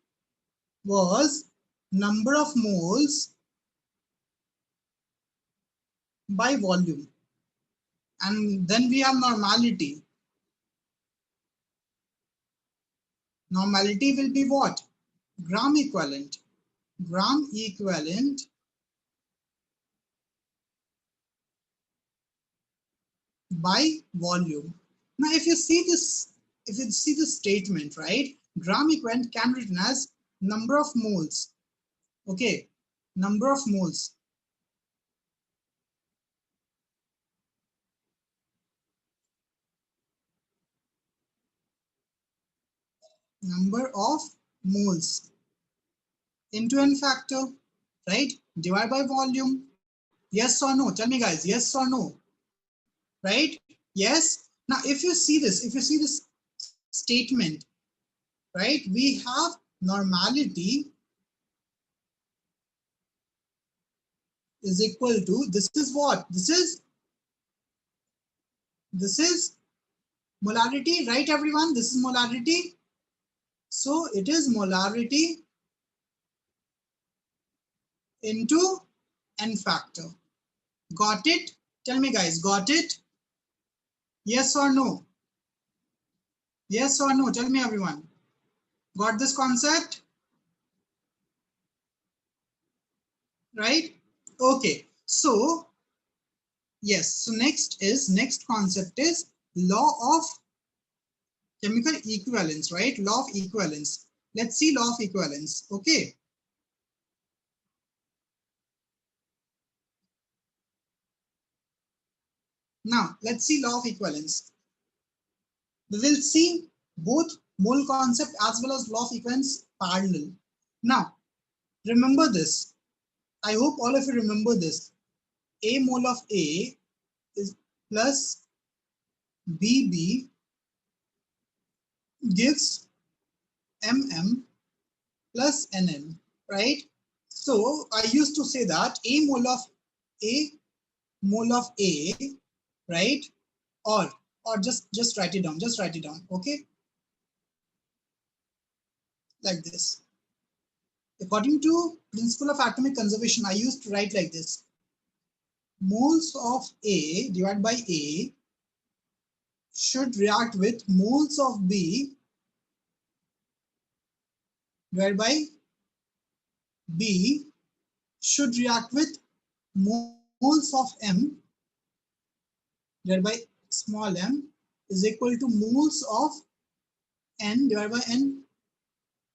was number of moles by volume. And then we have normality. Normality will be what? Gram equivalent. Gram equivalent by volume. Now, if you see this statement, right, gram equivalent can be written as number of moles. Okay, number of moles. Number of moles into n factor, right? Divide by volume. Yes or no? Tell me, guys. Yes or no? Right? Yes. Now, if you see this statement, right? We have normality is equal to, this is what? This is molarity, right, everyone? This is molarity. So it is molarity into n factor. Got it? Tell me, guys, got it? Yes or no? Yes or no? Tell me, everyone. Got this concept? Right? Okay. So, yes. So next concept is law of chemical equivalence, right? Law of equivalence. Let's see law of equivalence. Okay. Now, let's see law of equivalence. We will see both mole concept as well as law of equivalence parallel. Now, remember this. I hope all of you remember this. A mole of A is plus BB gives MM plus NN, right? So I used to say that A mole of A, right? Or just write it down. Just write it down. Okay, like this. According to principle of atomic conservation, I used to write like this: moles of A divided by A should react with moles of B divided by B should react with moles of M divided by small m is equal to moles of N divided by N.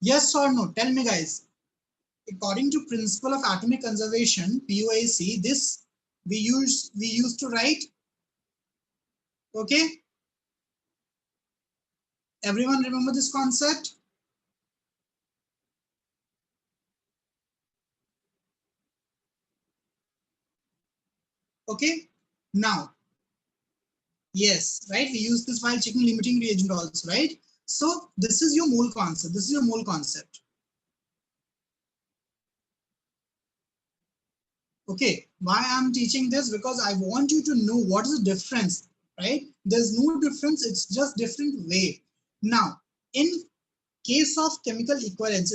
Yes or no? Tell me, guys. According to principle of atomic conservation, POAC, this we used to write. Okay, everyone remember this concept? Okay, now, yes, right, we use this while checking limiting reagent also, right? So this is your mole concept. This is your mole concept. Okay, why I'm teaching this? Because I want you to know what is the difference, right? There's no difference, it's just different way. Now, in case of chemical equivalence,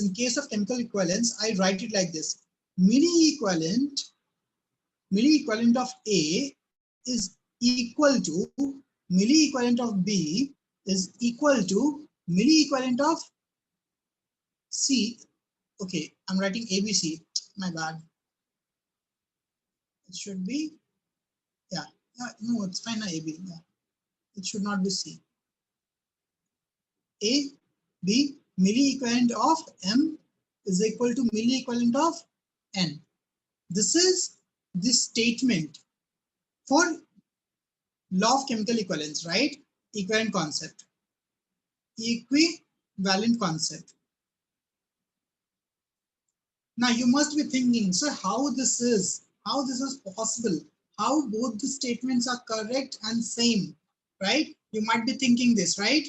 I write it like this: milli equivalent of A is equal to milli equivalent of B is equal to milli equivalent of C. Okay, I'm writing ABC. My bad. It should be, yeah. No, it's fine. AB. Yeah. It should not be C. A, B, milli equivalent of M is equal to milli equivalent of N. This is the statement for law of chemical equivalence, right? Equivalent concept. Equivalent concept. Now you must be thinking, so how this is possible? How both the statements are correct and same, right? You might be thinking this, right?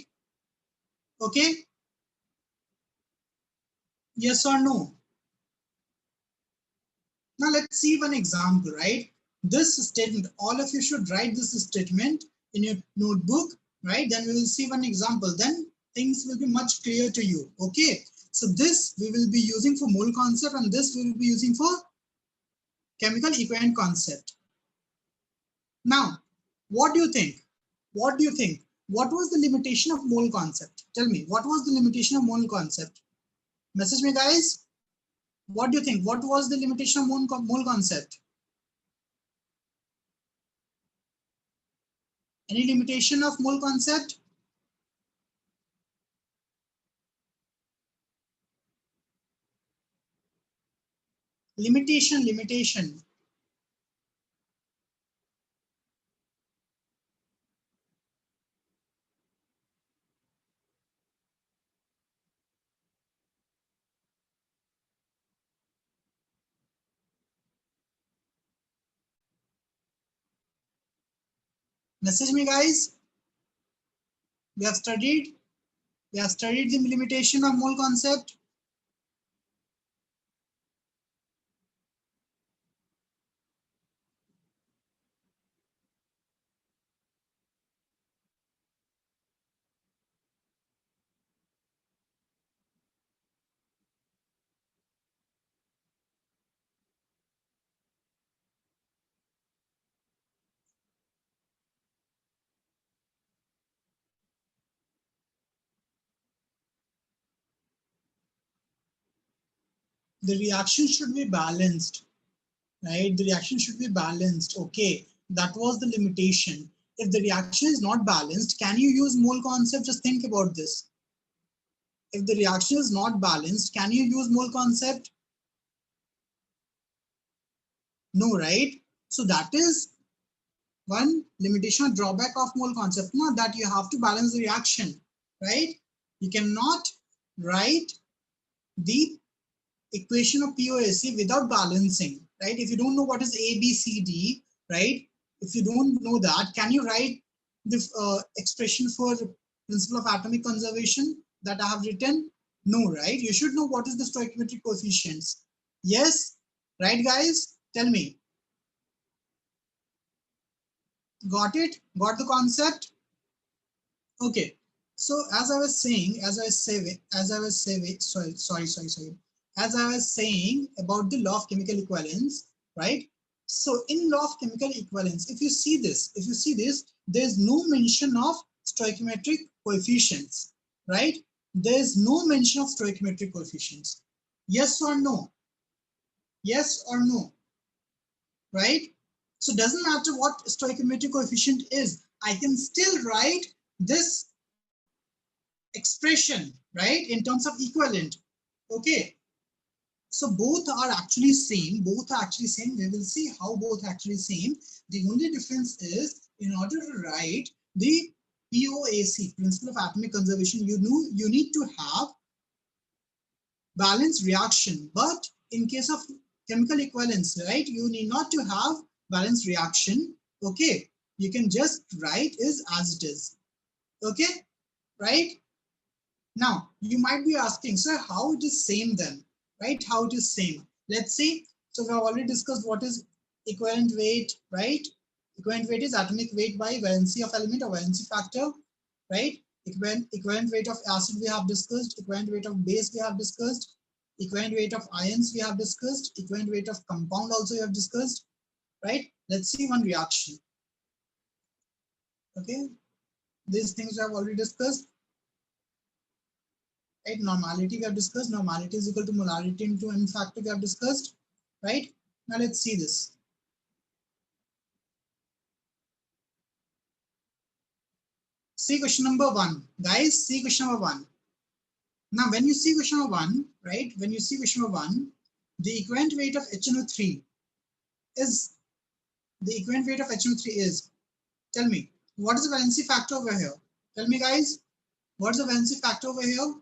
Okay. Yes or no? Now let's see one example, right? This statement, all of you should write this statement in your notebook, right? Then we will see one example. Then things will be much clearer to you. Okay. So this we will be using for mole concept, and this we will be using for chemical equivalent concept. Now, what do you think? What do you think? What was the limitation of mole concept? Tell me, what was the limitation of mole concept? Message me, guys. What do you think? What was the limitation of mole concept? Any limitation of mole concept? Limitation. Message me, guys. We have studied the limitation of mole concept. The reaction should be balanced, right? The reaction should be balanced. Okay, that was the limitation. If the reaction is not balanced, can you use mole concept? Just think about this. If the reaction is not balanced, can you use mole concept? No, right? So that is one limitation or drawback of mole concept, not that you have to balance the reaction, right? You cannot write the equation of POAC without balancing, right? If you don't know what is A, B, C, D, right? If you don't know that, can you write the expression for principle of atomic conservation that I have written? No, right? You should know what is the stoichiometric coefficients. Yes, right, guys? Tell me. Got it? Got the concept? Okay. So as I was saying, sorry. As I was saying about the law of chemical equivalence, right? So in law of chemical equivalence, if you see this, there's no mention of stoichiometric coefficients, right? There's no mention of stoichiometric coefficients. Yes or no? Yes or no? Right? So it doesn't matter what stoichiometric coefficient is, I can still write this expression, right, in terms of equivalent. Okay, so both are actually same. We will see how both are actually same. The only difference is, in order to write the POAC, principle of atomic conservation, you need to have balanced reaction. But in case of chemical equivalence, right, you need not to have balanced reaction. Okay, you can just write is as it is. Okay, right? Now, you might be asking, sir, how it is same then, right? How it is same. Let's see. So we have already discussed what is equivalent weight, right? Equivalent weight is atomic weight by valency of element or valency factor, right? Equivalent weight of acid we have discussed, equivalent weight of base we have discussed, equivalent weight of ions we have discussed, equivalent weight of compound also we have discussed, right? Let's see one reaction. Okay, these things we have already discussed. Right, normality we have discussed. Normality is equal to molarity into n factor we have discussed, right? Now let's see this. See question number 1, guys. See question number 1. Now when you see question number 1, right, when you see question number 1, the equivalent weight of HNO3 is, tell me, what is the valency factor over here? Tell me, guys, what's the valency factor over here?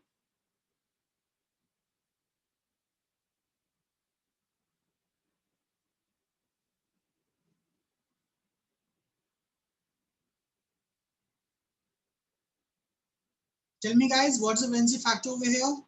Tell me, guys, what's the valency factor over here?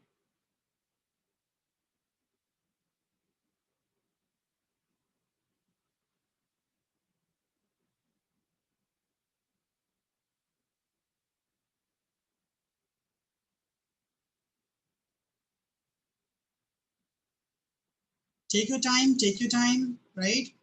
Take your time, right?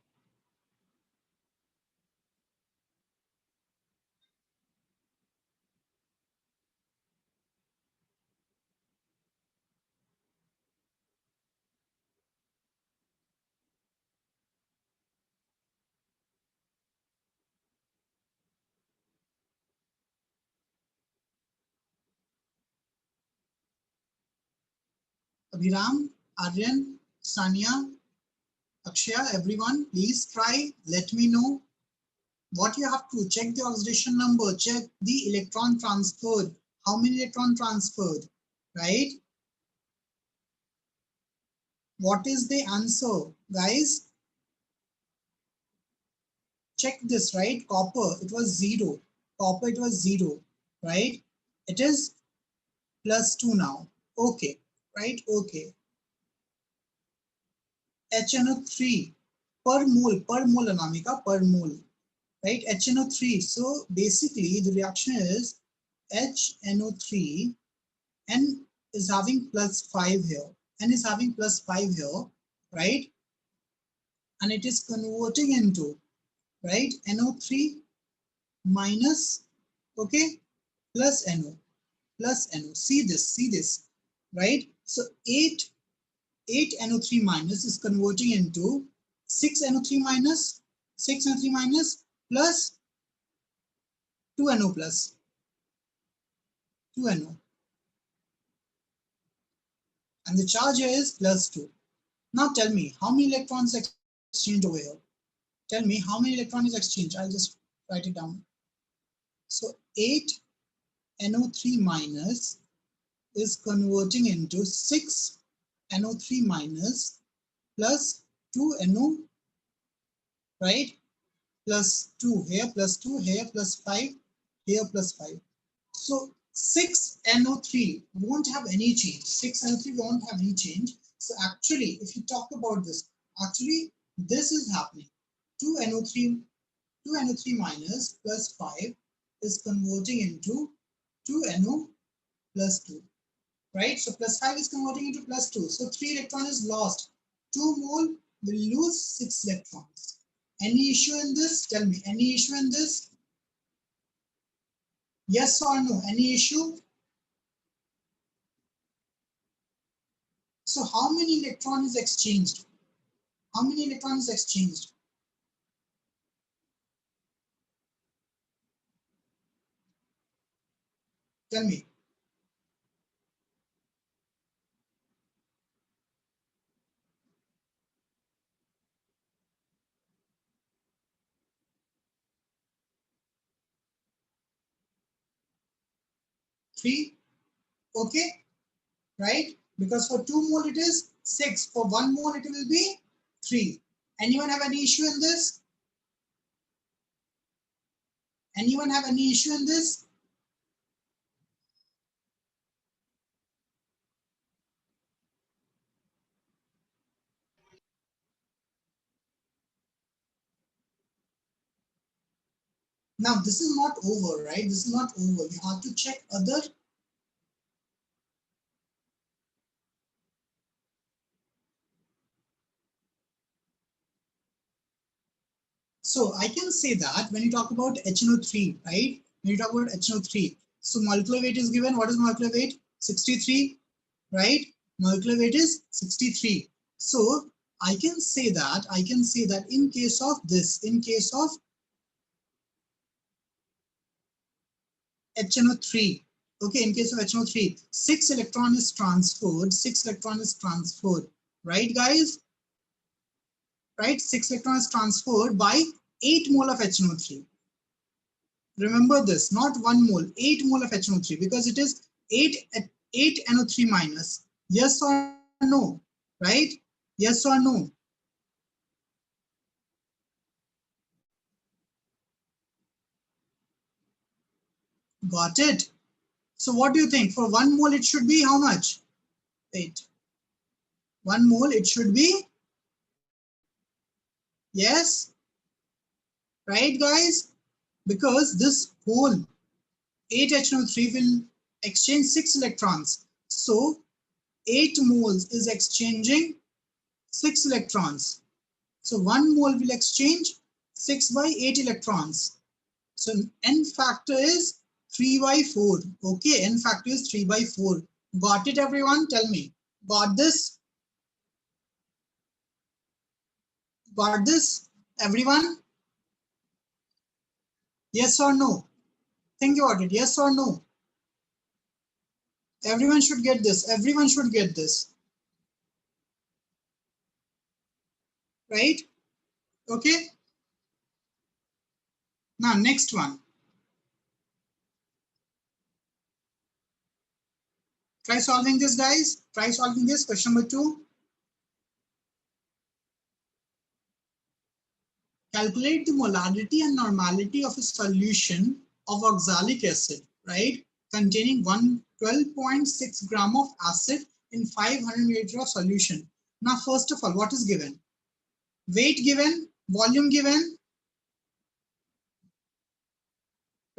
Abhiram, Aryan, Sanya, Akshaya, everyone, please try. Let me know what you have to check: the oxidation number, check the electron transferred. How many electron transferred, right? What is the answer, guys? Check this, right? Copper, it was 0. Copper, it was 0, right? It is +2 now. Okay, right? Okay. HNO3 per mole, Anamika, per mole, right? HNO3. So basically, the reaction is HNO3, N is having +5 here. N is having +5 here, right? And it is converting into, right, NO3 minus, okay, plus NO, plus NO. See this, right? So 8 NO3 minus is converting into 6 NO3 minus, 6 NO3 minus plus 2 NO plus, 2 NO. And the charge here is +2. Now tell me, how many electrons exchange over here? Tell me how many electrons exchange. I'll just write it down. So 8 NO3 minus is converting into 6 NO3 minus plus 2 NO, right? Plus 2 here, plus 2 here, plus 5 here, plus 5. So 6 NO3 won't have any change. 6 NO3 won't have any change. So actually, if you talk about this, actually this is happening. 2 NO3 minus plus 5 is converting into 2 NO plus 2, right? So plus 5 is converting into plus 2. So 3 electron is lost. 2 mole will lose 6 electrons. Any issue in this? Tell me, any issue in this? Yes or no? Any issue? So how many electrons is exchanged? How many electrons is exchanged? Tell me. Three? Okay, right? Because for 2 mole it is 6. For 1 mole it will be 3. Anyone have any issue in this? Anyone have any issue in this? Now this is not over, right? This is not over. You have to check other. So I can say that when you talk about HNO3, right? When you talk about HNO3, so molecular weight is given. What is molecular weight? 63, right? Molecular weight is 63. So I can say that in case of this, in case of HNO3, okay, in case of HNO3, 6 electron is transferred, 6 electron is transferred, right, guys? Right, 6 electrons transferred by 8 mole of HNO3. Remember this, not 1 mole, 8 mole of HNO3, because it is 8 NO3 minus. Yes or no? Right? Yes or no? Got it? So what do you think? For 1 mole it should be how much? 8. 1 mole it should be, yes, right, guys? Because this whole 8 HNO3 will exchange 6 electrons. So 8 moles is exchanging 6 electrons. So 1 mole will exchange 6 by 8 electrons. So N factor is 3 by 4. Okay, N factor is 3 by 4. Got it, everyone? Tell me. Got this? Got this, everyone? Yes or no? Think about it. Yes or no? Everyone should get this. Everyone should get this. right? Okay. Now next one. Try solving this, guys. Try solving this. Question number 2. Calculate the molarity and normality of a solution of oxalic acid, right? Containing 12.6 gram of acid in 500 milliliter of solution. Now, first of all, what is given? Weight given, volume given,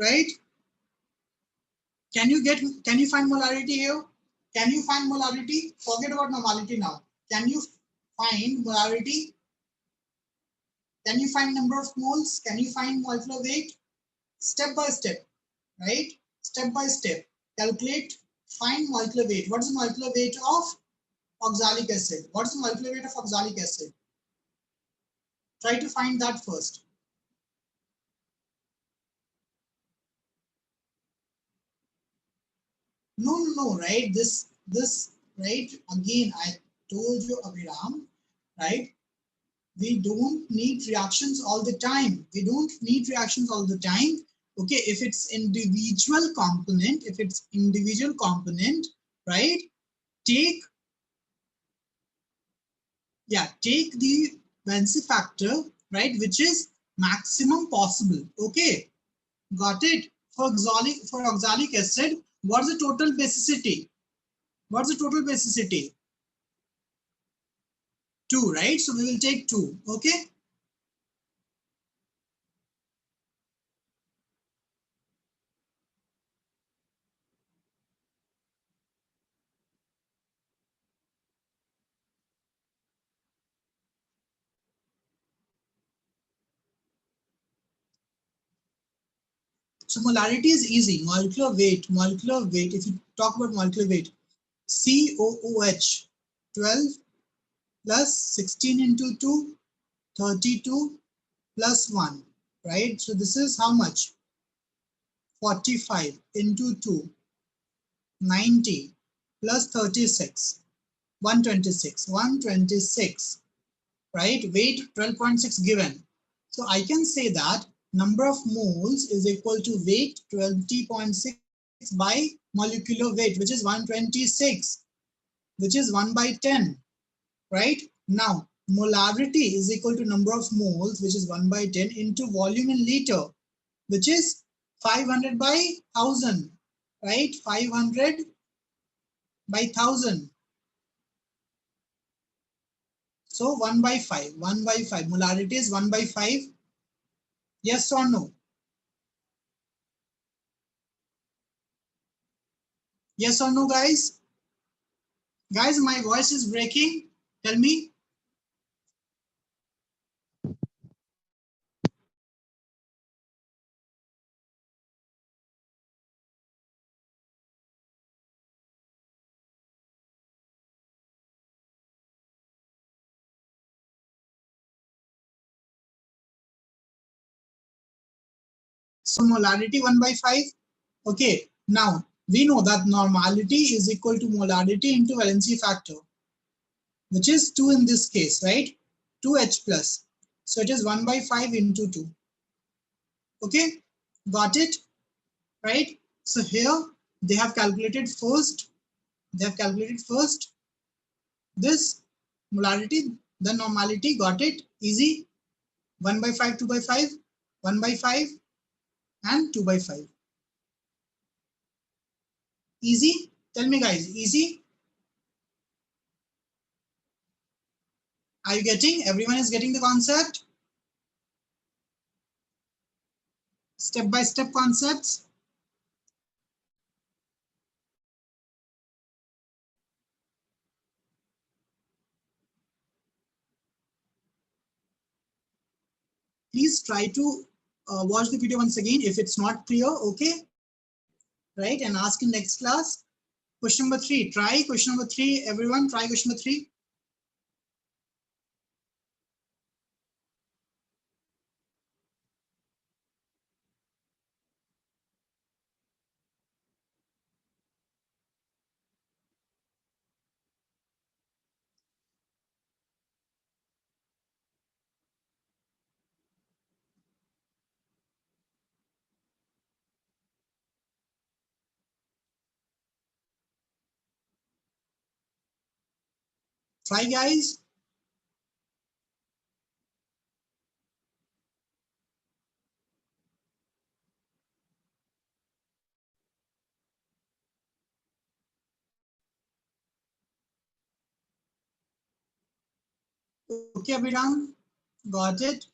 right? Can you find molarity here? Can you find molarity? Forget about normality now. Can you find molarity? Can you find number of moles? Can you find molecular weight? Step by step, right? Step by step. Calculate, find molecular weight. What is the molecular weight of oxalic acid? What is the molecular weight of oxalic acid? Try to find that first. No, right? This, right? Again, I told you, Abhiram, right? We don't need reactions all the time. We don't need reactions all the time. Okay, if it's individual component, right? Take, take the valency factor, right, which is maximum possible. Okay, got it. For oxalic acid, what's the total basicity? What's the total basicity? 2, right? So we will take 2. Okay. So molarity is easy. Molecular weight. If you talk about molecular weight, COOH 12 plus 16 into 2, 32 plus 1, right? So this is how much? 45 into 2, 90 plus 36, 126, right? Weight 12.6 given. So I can say that number of moles is equal to weight 20.6 by molecular weight, which is 126, which is 1 by 10, right? Now, molarity is equal to number of moles, which is 1 by 10 into volume in liter, which is 500 by 1000, right? 500 by 1000. So 1 by 5, 1 by 5. Molarity is 1 by 5. Yes or no? Yes or no, guys? Guys, my voice is breaking. Tell me. So molarity 1 by 5. Okay, now we know that normality is equal to molarity into valency factor, which is 2 in this case, right? 2H plus. So it is 1 by 5 into 2. Okay, got it, right? So here they have calculated first, this molarity, the normality, got it, easy. 1 by 5, 2 by 5, 1 by 5 and 2 by 5. Easy? Tell me, guys, easy? Are you getting? Everyone is getting the concept? Step-by-step concepts? Please try to watch the video once again if it's not clear, okay? Right, and ask in next class. Question number 3, try question number 3, everyone, try question number 3. Try, guys. Okay, Abhiram, got it.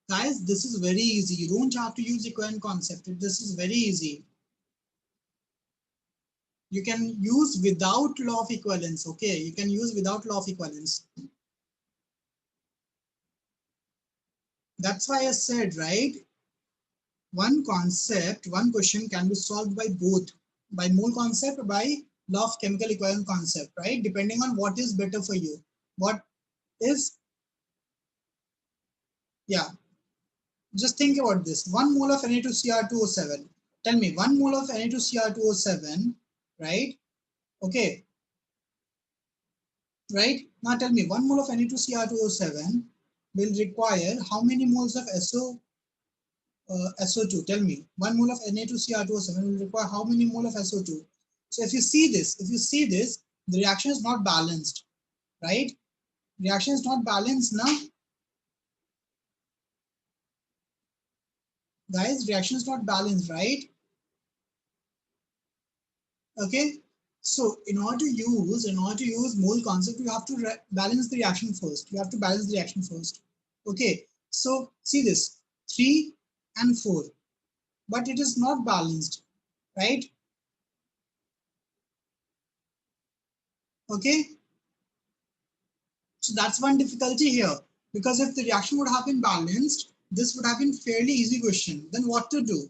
Guys, this is very easy. You don't have to use equivalent concept. This is very easy. You can use without law of equivalence. Okay, you can use without law of equivalence. That's why I said, right? One concept, one question can be solved by both, by mole concept or by law of chemical equivalence concept, right? Depending on what is better for you. What is, yeah, just think about this. 1 mole of Na2Cr2O7. Tell me, 1 mole of Na2Cr2O7, right? Okay, right? Now tell me, 1 mole of Na2Cr2O7 will require how many moles of SO2? Tell me, 1 mole of Na2Cr2O7 will require how many mole of SO2? So if you see this, the reaction is not balanced, right? Reaction is not balanced now. Guys, reaction is not balanced, right? Okay. So in order to use mole concept, you have to balance the reaction first. You have to balance the reaction first. Okay. So see this, 3 and 4, but it is not balanced, right? Okay. So that's one difficulty here, because if the reaction would have been balanced, this would have been fairly easy question. Then what to do?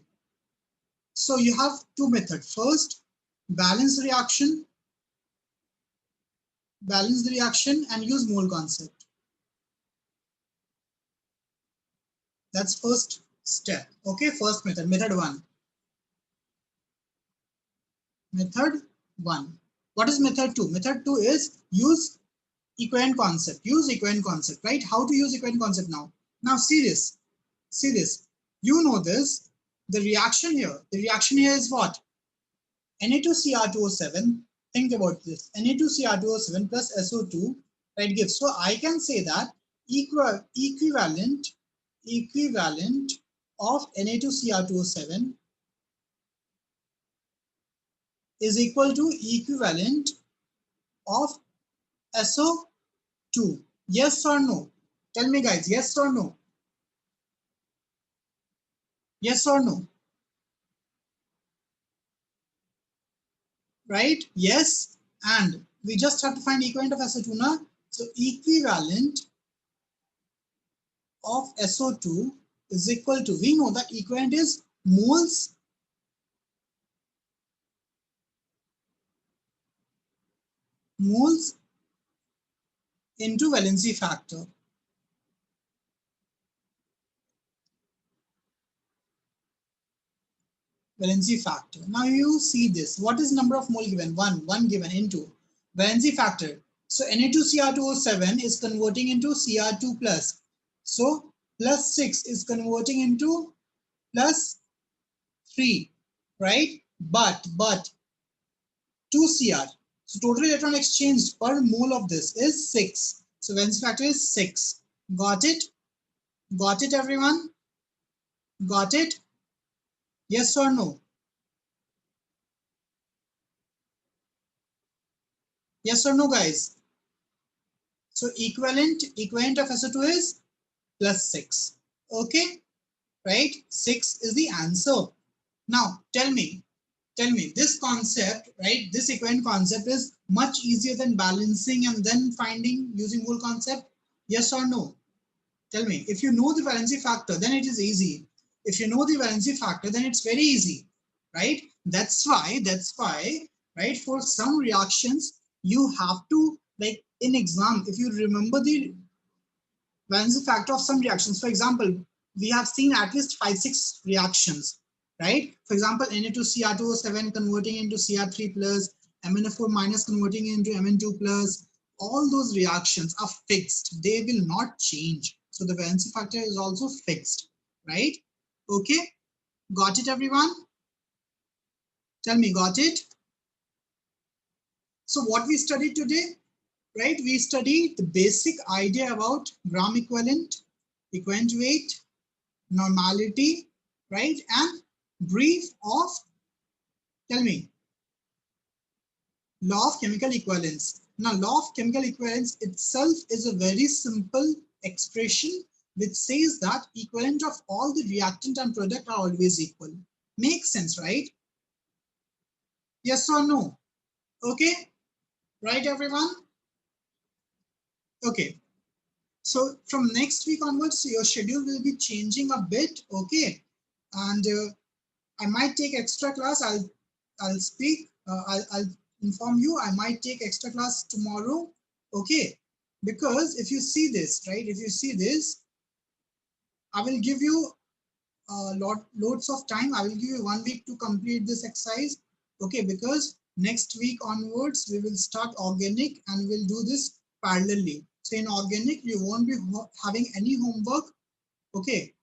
So you have two methods. First, balance the reaction, and use mole concept. That's first step. Okay, first method, method one. Method one. What is method two? Method two is use equivalent concept. Use equivalent concept, right? How to use equivalent concept now? Now see this. See this. You know this. The reaction here is what? Na2Cr2O7. Think about this. Na2Cr2O7 plus SO2, right, gives. So I can say that equivalent of Na2Cr2O7 is equal to equivalent of SO2. Yes or no? Tell me, guys, yes or no? Yes or no? Right? Yes. And we just have to find equivalent of SO2 now. So equivalent of SO2 is equal to, we know that equivalent is moles into valency factor. Valency factor. Now you see this. What is number of mole given? 1 given into valency factor. So Na2Cr2O7 is converting into Cr2 plus. So plus 6 is converting into plus 3, right? But 2 Cr. So total electron exchanged per mole of this is 6. So valency factor is 6. Got it? Got it, everyone? Got it? Yes or no? Yes or no, guys? So equivalent of SO2 is plus 6. Okay, right? 6 is the answer. Now tell me, this concept, right? This equivalent concept is much easier than balancing and then finding using mole concept. Yes or no? Tell me. If you know the valency factor, then it is easy. If you know the valency factor, then it's very easy, right? That's why, right? For some reactions, you have to, like in exam, if you remember the valency factor of some reactions, for example, we have seen at least 5-6 reactions, right? For example, Na2Cr2O7 converting into Cr3 plus, MnO4 minus converting into Mn2 plus, all those reactions are fixed. They will not change. So the valency factor is also fixed, right? Okay. Got it, everyone? Tell me, got it? So what we studied today, right? We studied the basic idea about gram equivalent, equivalent weight, normality, right? And brief of, tell me, law of chemical equivalence. Now, law of chemical equivalence itself is a very simple expression which says that equivalent of all the reactant and product are always equal. Makes sense, right? Yes or no? Okay, right, everyone? Okay, so from next week onwards, your schedule will be changing a bit, okay? And I might take extra class. I'll speak. I'll inform you. I might take extra class tomorrow. Okay, because if you see this, right? If you see this, I will give you loads of time. I will give you 1 week to complete this exercise. Okay, because next week onwards we will start organic and we'll do this parallelly. So in organic you won't be having any homework. Okay,